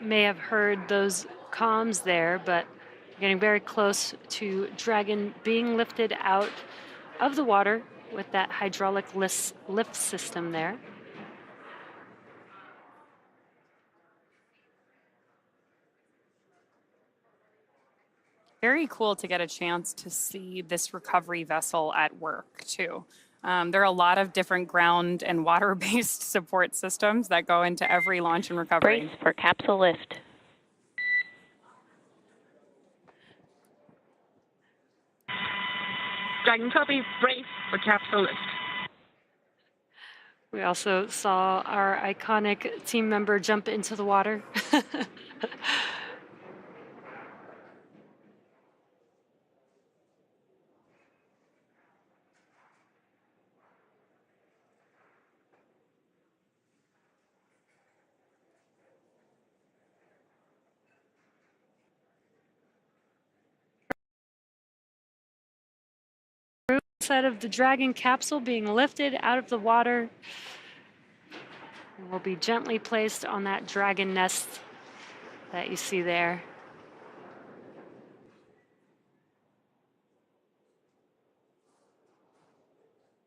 S5: may have heard those comms there, but getting very close to Dragon being lifted out of the water with that hydraulic lift system there.
S8: Very cool to get a chance to see this recovery vessel at work, too. There are a lot of different ground and water-based support systems that go into every launch and recovery.
S9: Brace for capsule lift.
S10: Dragon copy, brace for capsule lift.
S5: We also saw our iconic team member jump into the water. Set of the Dragon capsule being lifted out of the water and will be gently placed on that Dragon nest that you see there.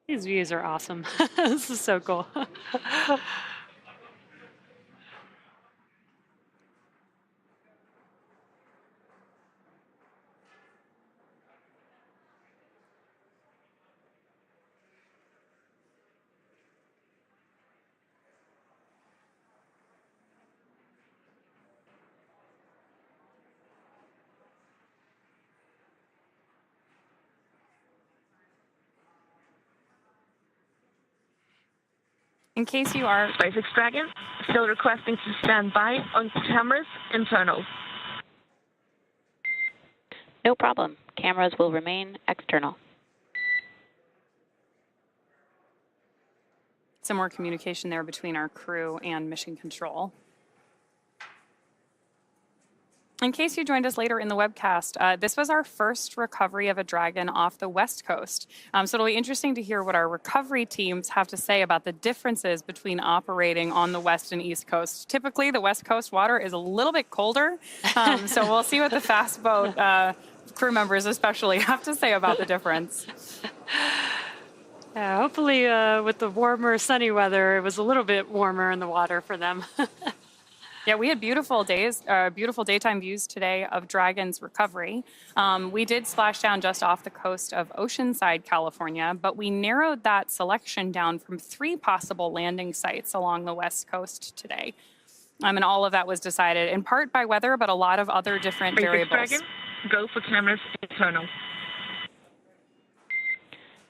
S5: These views are awesome. This is so cool.
S8: In case you are...
S10: SpaceX Dragon, still requesting to stand by on cameras internal.
S9: No problem. Cameras will remain external.
S8: Some more communication there between our crew and mission control. In case you joined us later in the webcast, this was our first recovery of a Dragon off the West Coast. So it'll be interesting to hear what our recovery teams have to say about the differences between operating on the West and East Coast. Typically, the West Coast water is a little bit colder, so we'll see what the fast boat crew members especially have to say about the difference.
S5: Yeah, hopefully with the warmer, sunny weather, it was a little bit warmer in the water for them.
S8: Yeah, we had beautiful days, beautiful daytime views today of Dragon's recovery. We did splash down just off the coast of Oceanside, California, but we narrowed that selection down from 3 possible landing sites along the west coast today. And all of that was decided in part by weather, but a lot of other different variables.
S10: Dragon, go for cameras internal.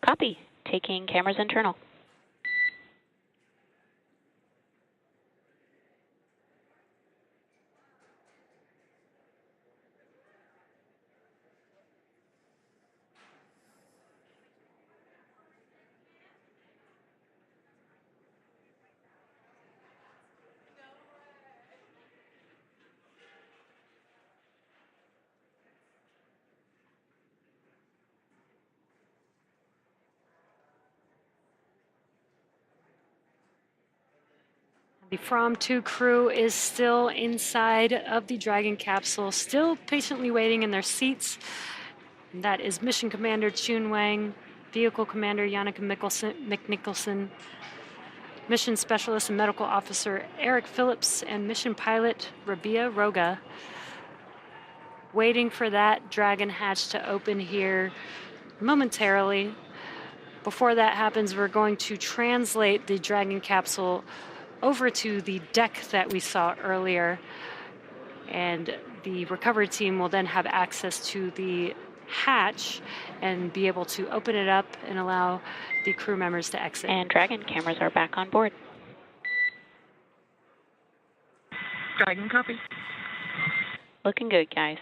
S9: Copy. Taking cameras internal.
S5: The From 2 crew is still inside of the Dragon capsule, still patiently waiting in their seats. And that is Mission Commander Chun Wang, Vehicle Commander Yannicka McNicholson, Mission Specialist and Medical Officer Eric Phillips, and Mission Pilot Rabia Roga. Waiting for that Dragon hatch to open here momentarily. Before that happens, we're going to translate the Dragon capsule over to the deck that we saw earlier, and the recovery team will then have access to the hatch and be able to open it up and allow the crew members to exit.
S9: And Dragon cameras are back on board.
S10: Dragon copy.
S9: Looking good, guys.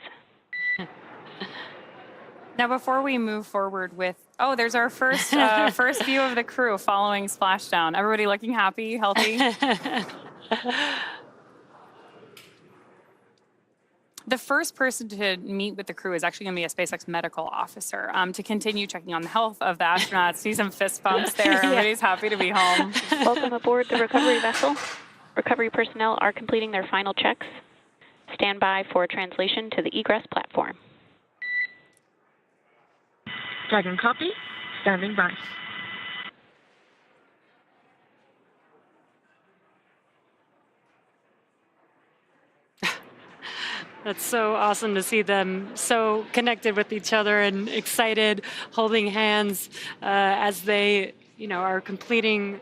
S8: Now, before we move forward with, there's our first first view of the crew following splashdown. Everybody looking happy, healthy. The first person to meet with the crew is actually going to be a SpaceX medical officer to continue checking on the health of the astronauts. See some fist bumps there. Everybody's happy to be home.
S9: Welcome aboard the recovery vessel. Recovery personnel are completing their final checks. Stand by for translation to the egress platform.
S10: Dragon copy. Standing by.
S5: That's so awesome to see them so connected with each other and excited, holding hands as they, are completing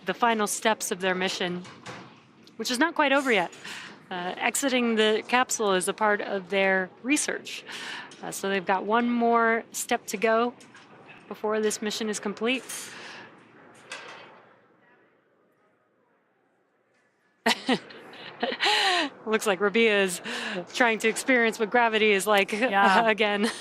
S5: the final steps of their mission, which is not quite over yet. Exiting the capsule is a part of their research. So they've got one more step to go before this mission is complete. Looks like Rabia is trying to experience what gravity is like again.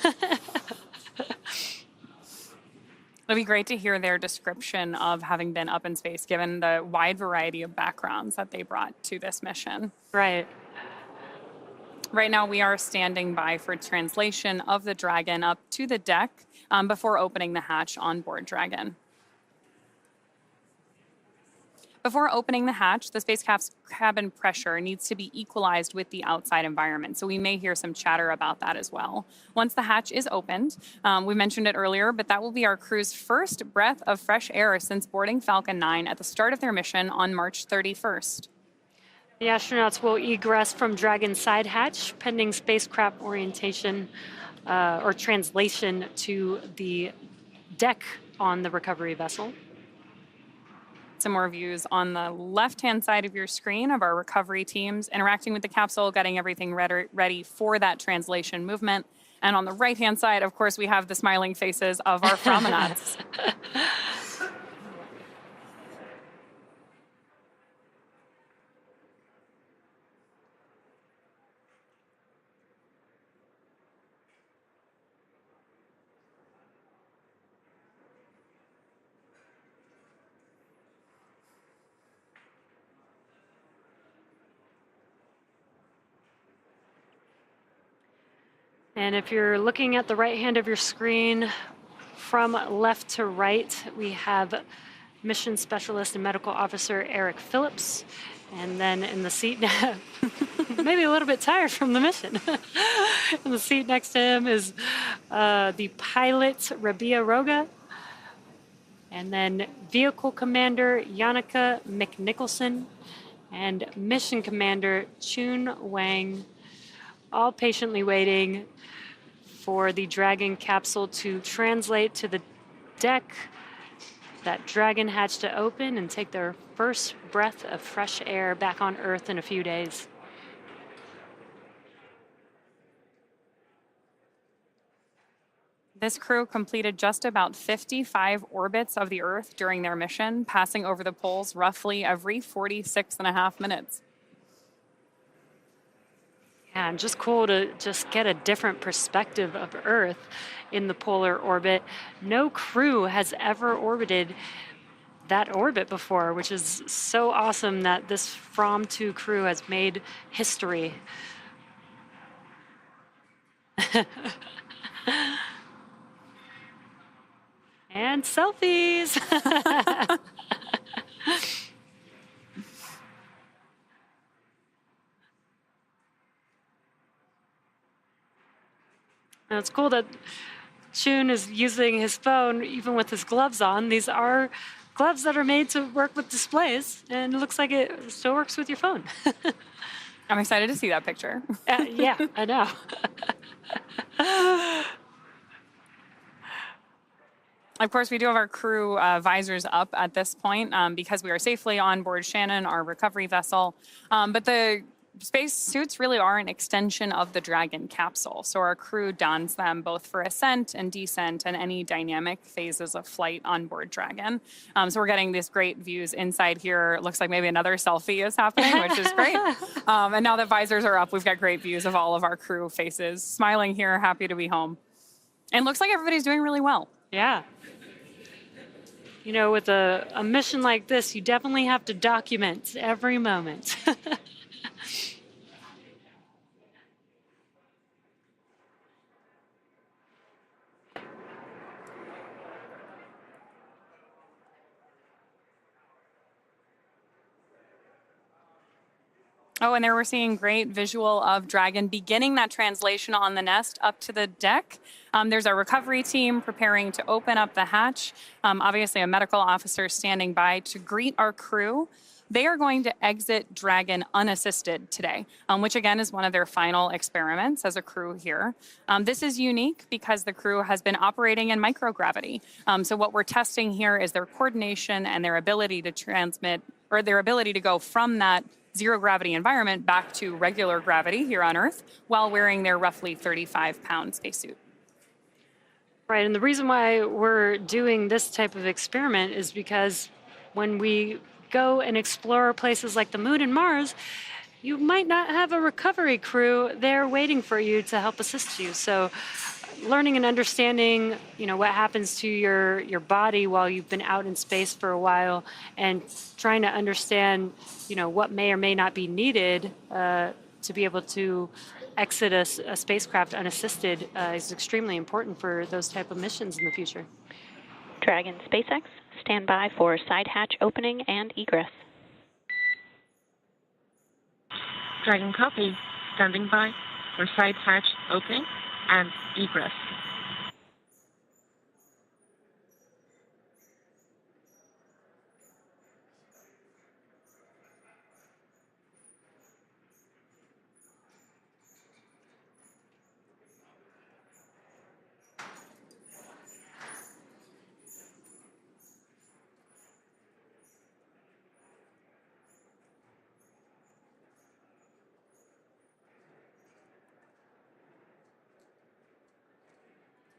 S8: It'll be great to hear their description of having been up in space, given the wide variety of backgrounds that they brought to this mission.
S5: Right.
S8: Right now, we are standing by for translation of the Dragon up to the deck before opening the hatch on board Dragon. Before opening the hatch, the space cabin pressure needs to be equalized with the outside environment, so we may hear some chatter about that as well. Once the hatch is opened, we mentioned it earlier, but that will be our crew's first breath of fresh air since boarding Falcon 9 at the start of their mission on March 31st.
S5: The astronauts will egress from Dragon's side hatch, pending spacecraft orientation or translation to the deck on the recovery vessel. Some more views on the left-hand side of your screen of our recovery teams interacting with the capsule, getting everything ready for that translation movement. And on the right-hand side, of course, we have the smiling faces of our promenades. And if you're looking at the right hand of your screen, from left to right, we have Mission Specialist and Medical Officer Eric Phillips. And then in the seat maybe a little bit tired from the mission. In the seat next to him is the pilot, Rabia Roga, and then Vehicle Commander Yannicka McNicholson, and Mission Commander Chun Wang, all patiently waiting for the Dragon capsule to translate to the deck, that Dragon hatch to open and take their first breath of fresh air back on Earth in a few days.
S8: This crew completed just about 55 orbits of the Earth during their mission, passing over the poles roughly every 46.5 minutes.
S5: Yeah, and just cool to just get a different perspective of Earth in the polar orbit. No crew has ever orbited that orbit before, which is so awesome that this From-2 crew has made history. And selfies. And it's cool that Chun is using his phone even with his gloves on. These are gloves that are made to work with displays, and it looks like it still works with your phone.
S8: I'm excited to see that picture.
S5: Yeah, I know.
S8: Of course, we do have our crew visors up at this point because we are safely on board Shannon, our recovery vessel. But the space suits really are an extension of the Dragon capsule. So our crew dons them both for ascent and descent and any dynamic phases of flight on board Dragon. So we're getting these great views inside here. It looks like maybe another selfie is happening, which is great. And now that visors are up, we've got great views of all of our crew faces, smiling here, happy to be home. And looks like everybody's doing really well.
S5: Yeah. You know, with a mission like this, you definitely have to document every moment.
S8: Oh, and there we're seeing great visual of Dragon beginning that translation on the nest up to the deck. There's our recovery team preparing to open up the hatch. Obviously, a medical officer standing by to greet our crew. They are going to exit Dragon unassisted today, which again is one of their final experiments as a crew here. This is unique because the crew has been operating in microgravity. So what we're testing here is their coordination and their ability to transmit, or their ability to go from that zero gravity environment back to regular gravity here on Earth while wearing their roughly 35-pound spacesuit.
S5: Right, and the reason why we're doing this type of experiment is because when we go and explore places like the Moon and Mars, you might not have a recovery crew there waiting for you to help assist you. So learning and understanding, you know, what happens to your body while you've been out in space for a while, and trying to understand, you know, what may or may not be needed to be able to exit a spacecraft unassisted is extremely important for those type of missions in the future.
S9: Dragon SpaceX, stand by for side hatch opening and egress.
S10: Dragon copy. Standing by for side hatch opening and egress.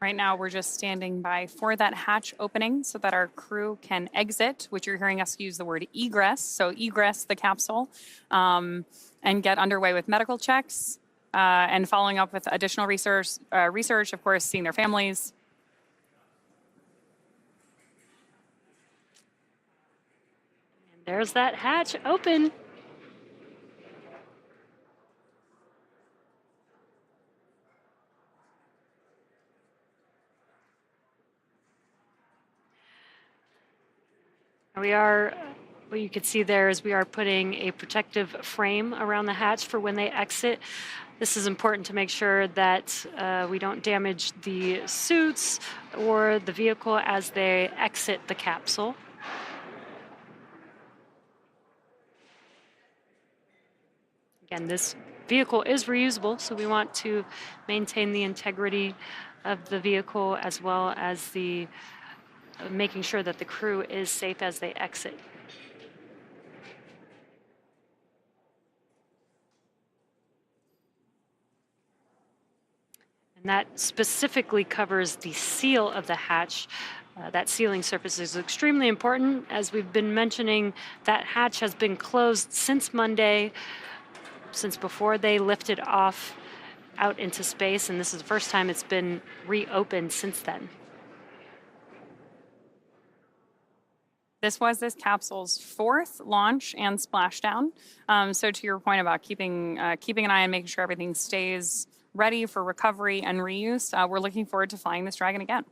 S8: Right now, we're just standing by for that hatch opening so that our crew can exit, which you're hearing us use the word egress. So egress the capsule and get underway with medical checks and following up with additional research, of course, seeing their families.
S5: And there's that hatch open. We are What you can see there is we are putting a protective frame around the hatch for when they exit. This is important to make sure that we don't damage the suits or the vehicle as they exit the capsule. Again, this vehicle is reusable, so we want to maintain the integrity of the vehicle as well as the making sure that the crew is safe as they exit. And that specifically covers the seal of the hatch. That sealing surface is extremely important. As we've been mentioning, that hatch has been closed since Monday, since before they lifted off out into space, and this is the first time it's been reopened since then.
S8: This was this capsule's 4th launch and splashdown. So to your point about keeping an eye on making sure everything stays ready for recovery and reuse, we're looking forward to flying this Dragon again.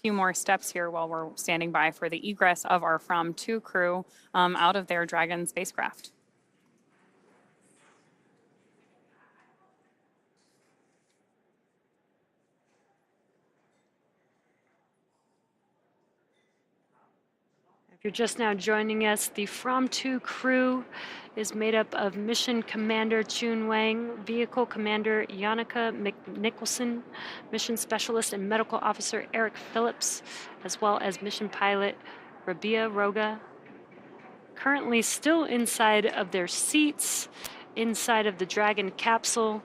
S8: Few more steps here while we're standing by for the egress of our From-2 crew out of their Dragon spacecraft.
S5: If you're just now joining us, the From-2 crew is made up of Mission Commander Chun Wang, Vehicle Commander Yannicka Nicholson, Mission Specialist and Medical Officer Eric Phillips, as well as Mission Pilot Rabia Roga. Currently still inside of their seats, inside of the Dragon capsule,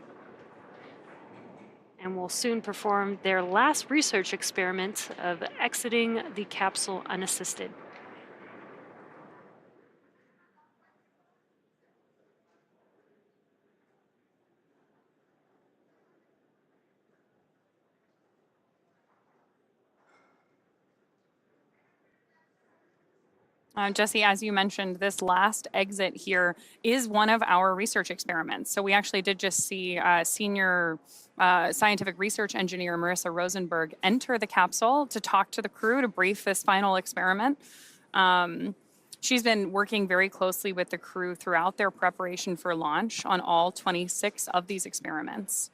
S5: and will soon perform their last research experiment of exiting the capsule unassisted.
S8: Jesse, as you mentioned, this last exit here is one of our research experiments. So we actually did just see senior scientific research engineer Marissa Rosenberg enter the capsule to talk to the crew to brief this final experiment. She's been working very closely with the crew throughout their preparation for launch on all 26 of these experiments.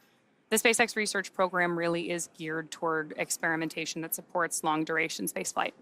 S8: The SpaceX research program really is geared toward experimentation that supports long-duration spaceflight.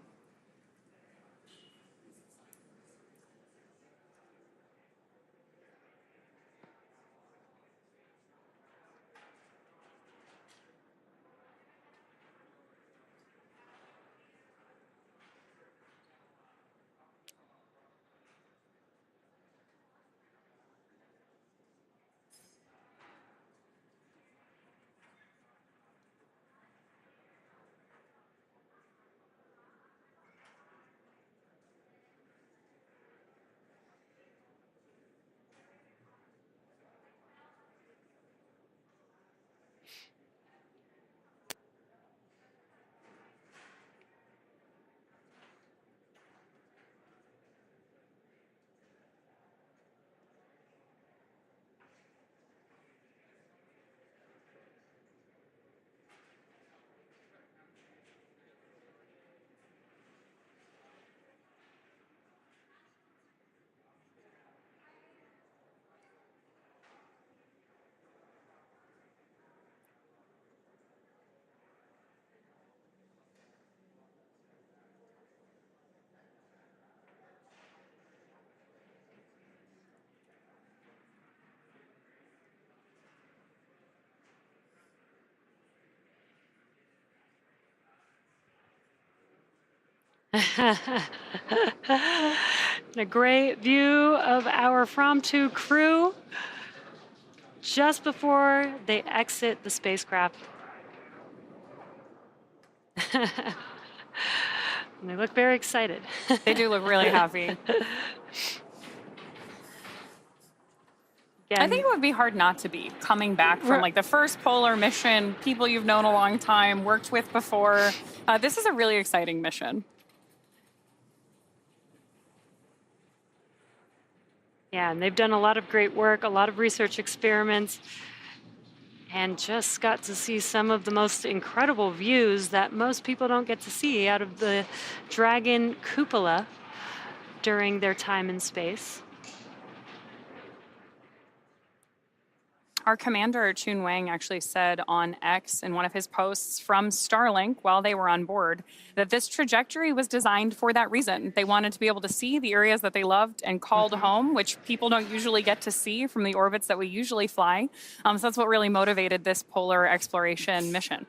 S8: A great view of our From-2 crew just before they exit the spacecraft. And they look very excited. They do look really happy. I think it would be hard not to be coming back from like the first polar mission, people you've known a long time, worked with before. This is a really exciting mission.
S5: Yeah, and they've done a lot of great work, a lot of research experiments, and just got to see some of the most incredible views that most people don't get to see out of the Dragon cupola during their time in space.
S8: Our commander, Chun Wang, actually said on X in one of his posts from Starlink while they were on board that this trajectory was designed for that reason. They wanted to be able to see the areas that they loved and called home, which people don't usually get to see from the orbits that we usually fly. So that's what really motivated this polar exploration mission.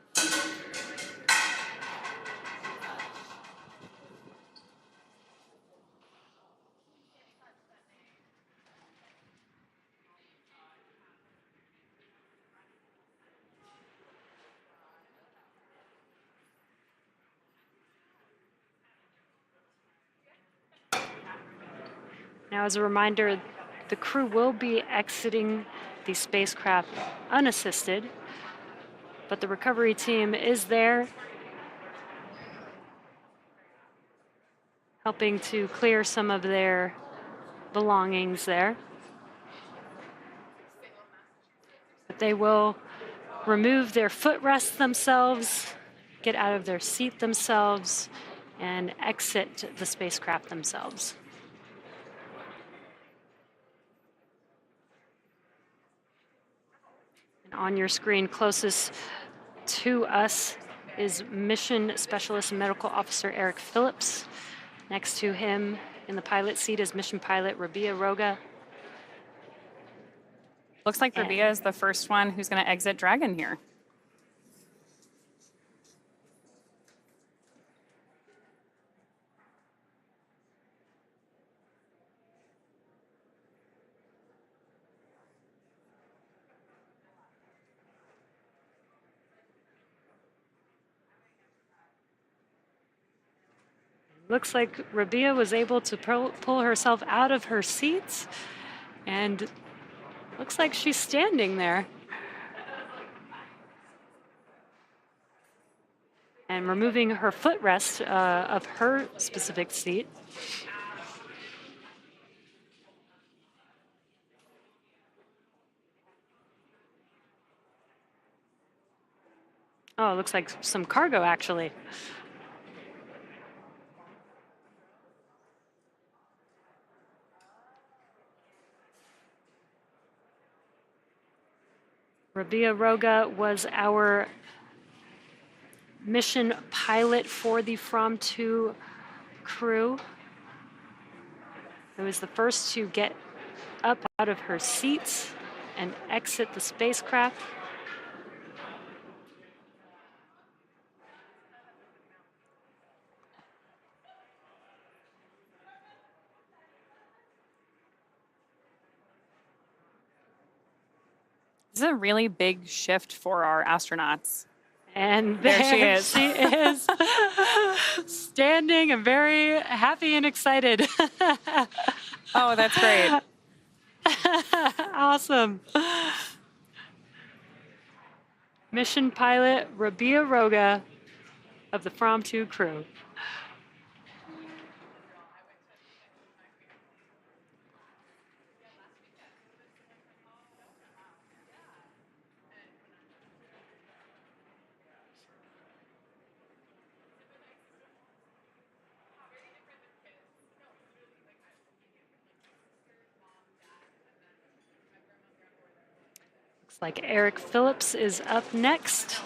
S5: Now, as a reminder, the crew will be exiting the spacecraft unassisted, but the recovery team is there, helping to clear some of their belongings there. But they will remove their footrests themselves, get out of their seat themselves, and exit the spacecraft themselves. On your screen closest to us is Mission Specialist Medical Officer Eric Phillips. Next to him in the pilot seat is Mission Pilot Rabia Roga.
S8: Looks like Rabia is the first one who's going to exit Dragon here.
S5: Looks like Rabia was able to pull herself out of her seat, and looks like she's standing there. And removing her footrest of her specific seat. Oh, it looks like some cargo, actually. Rabia Roga was our mission pilot for the From-2 crew. It was the first to get up out of her seats and exit the spacecraft.
S8: This is a really big shift for our astronauts.
S5: And
S8: there she is.
S5: She is standing and very happy and excited.
S8: Oh, that's great.
S5: Awesome. Mission pilot Rabia Roga of the From-2 crew. Looks like Eric Phillips is up next.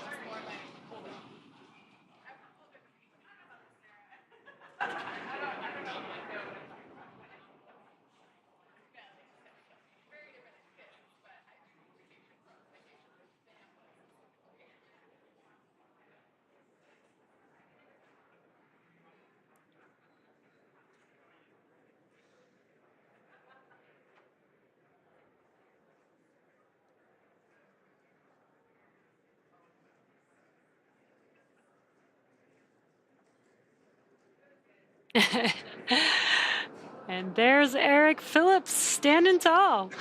S5: And there's Eric Phillips standing tall.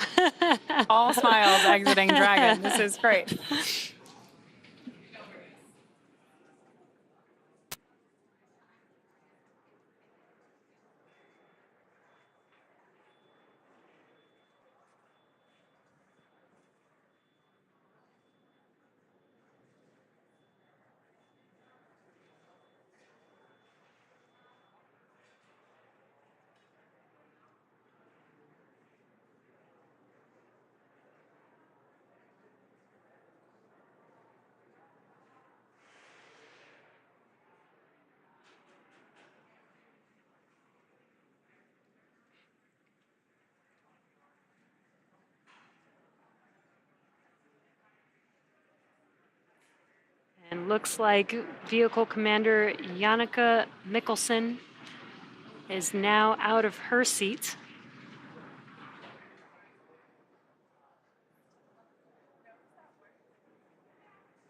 S8: All smiles exiting Dragon. This is great.
S5: And looks like Vehicle Commander Janneke Mikkelsen is now out of her seat.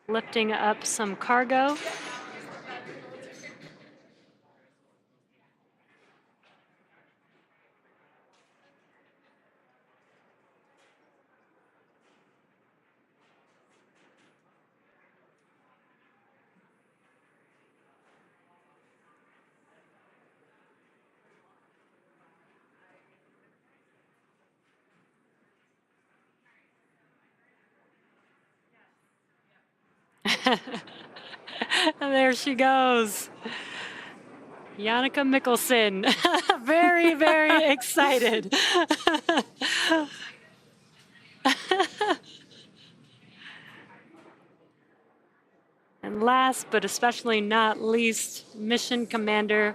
S5: Lifting up some cargo. And there she goes. Janneke Mikkelsen. Very, very excited. And last but especially not least, Mission Commander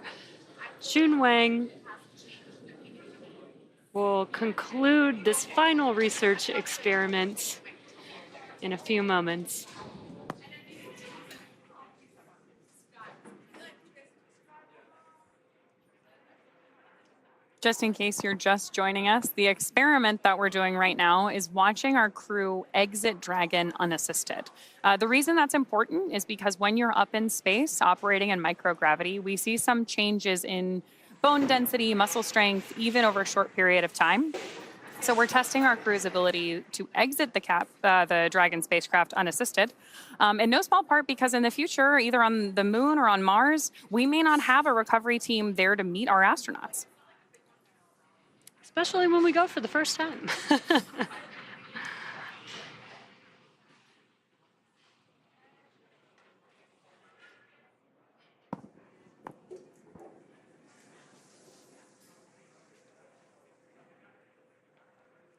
S5: Chun Wang will conclude this final research experiment in a few moments.
S8: Just in case you're just joining us, the experiment that we're doing right now is watching our crew exit Dragon unassisted. The reason that's important is because when you're up in space operating in microgravity, we see some changes in bone density, muscle strength, even over a short period of time. So we're testing our crew's ability to exit the Dragon spacecraft unassisted, in no small part because in the future, either on the moon or on Mars, we may not have a recovery team there to meet our astronauts.
S5: Especially when we go for the first time.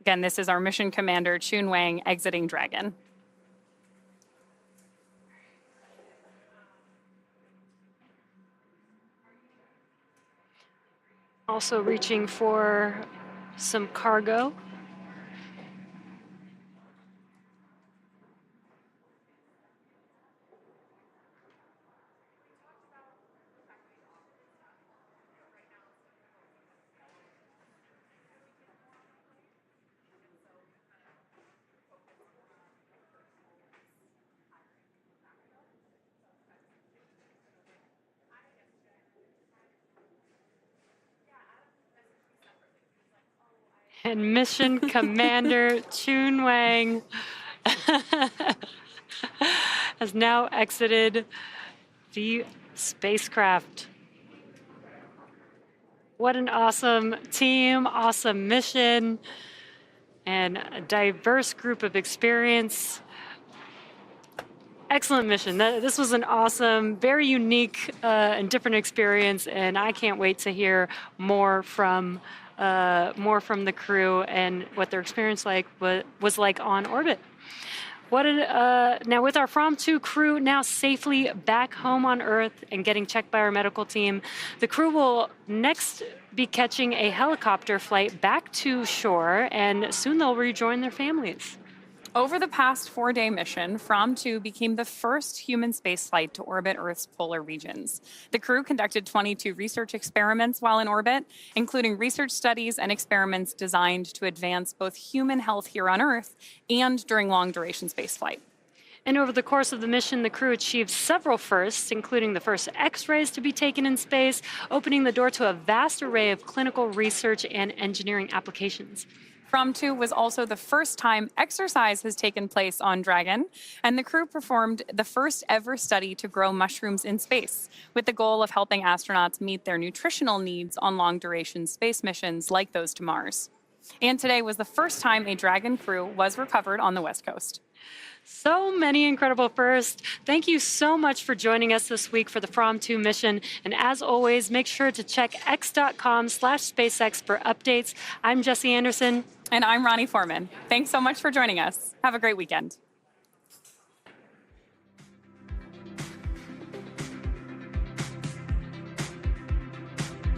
S8: Again, this is our mission commander, Chun Wang, exiting Dragon.
S5: Also reaching for some cargo. And Mission Commander Chun Wang has now exited the spacecraft. What an awesome team, awesome mission, and a diverse group of experience. Excellent mission. This was an awesome, very unique and different experience, and I can't wait to hear more from the crew and what their experience was like on orbit. Now with our From-2 crew now safely back home on Earth and getting checked by our medical team, the crew will next be catching a helicopter flight back to shore, and soon they'll rejoin their families.
S8: Over the past 4-day mission, From-2 became the first human spaceflight to orbit Earth's polar regions. The crew conducted 22 research experiments while in orbit, including research studies and experiments designed to advance both human health here on Earth and during long-duration spaceflight.
S5: And over the course of the mission, the crew achieved several firsts, including the first X-rays to be taken in space, opening the door to a vast array of clinical research and engineering applications.
S8: From 2 was also the first time exercise has taken place on Dragon, and the crew performed the first ever study to grow mushrooms in space, with the goal of helping astronauts meet their nutritional needs on long-duration space missions like those to Mars. And today was the first time a Dragon crew was recovered on the West Coast.
S5: So many incredible firsts. Thank you so much for joining us this week for the From 2 mission. And as always, make sure to check x.com/SpaceX for updates. I'm Jessie Anderson.
S8: And I'm Ronnie Foreman. Thanks so much for joining us. Have a great weekend.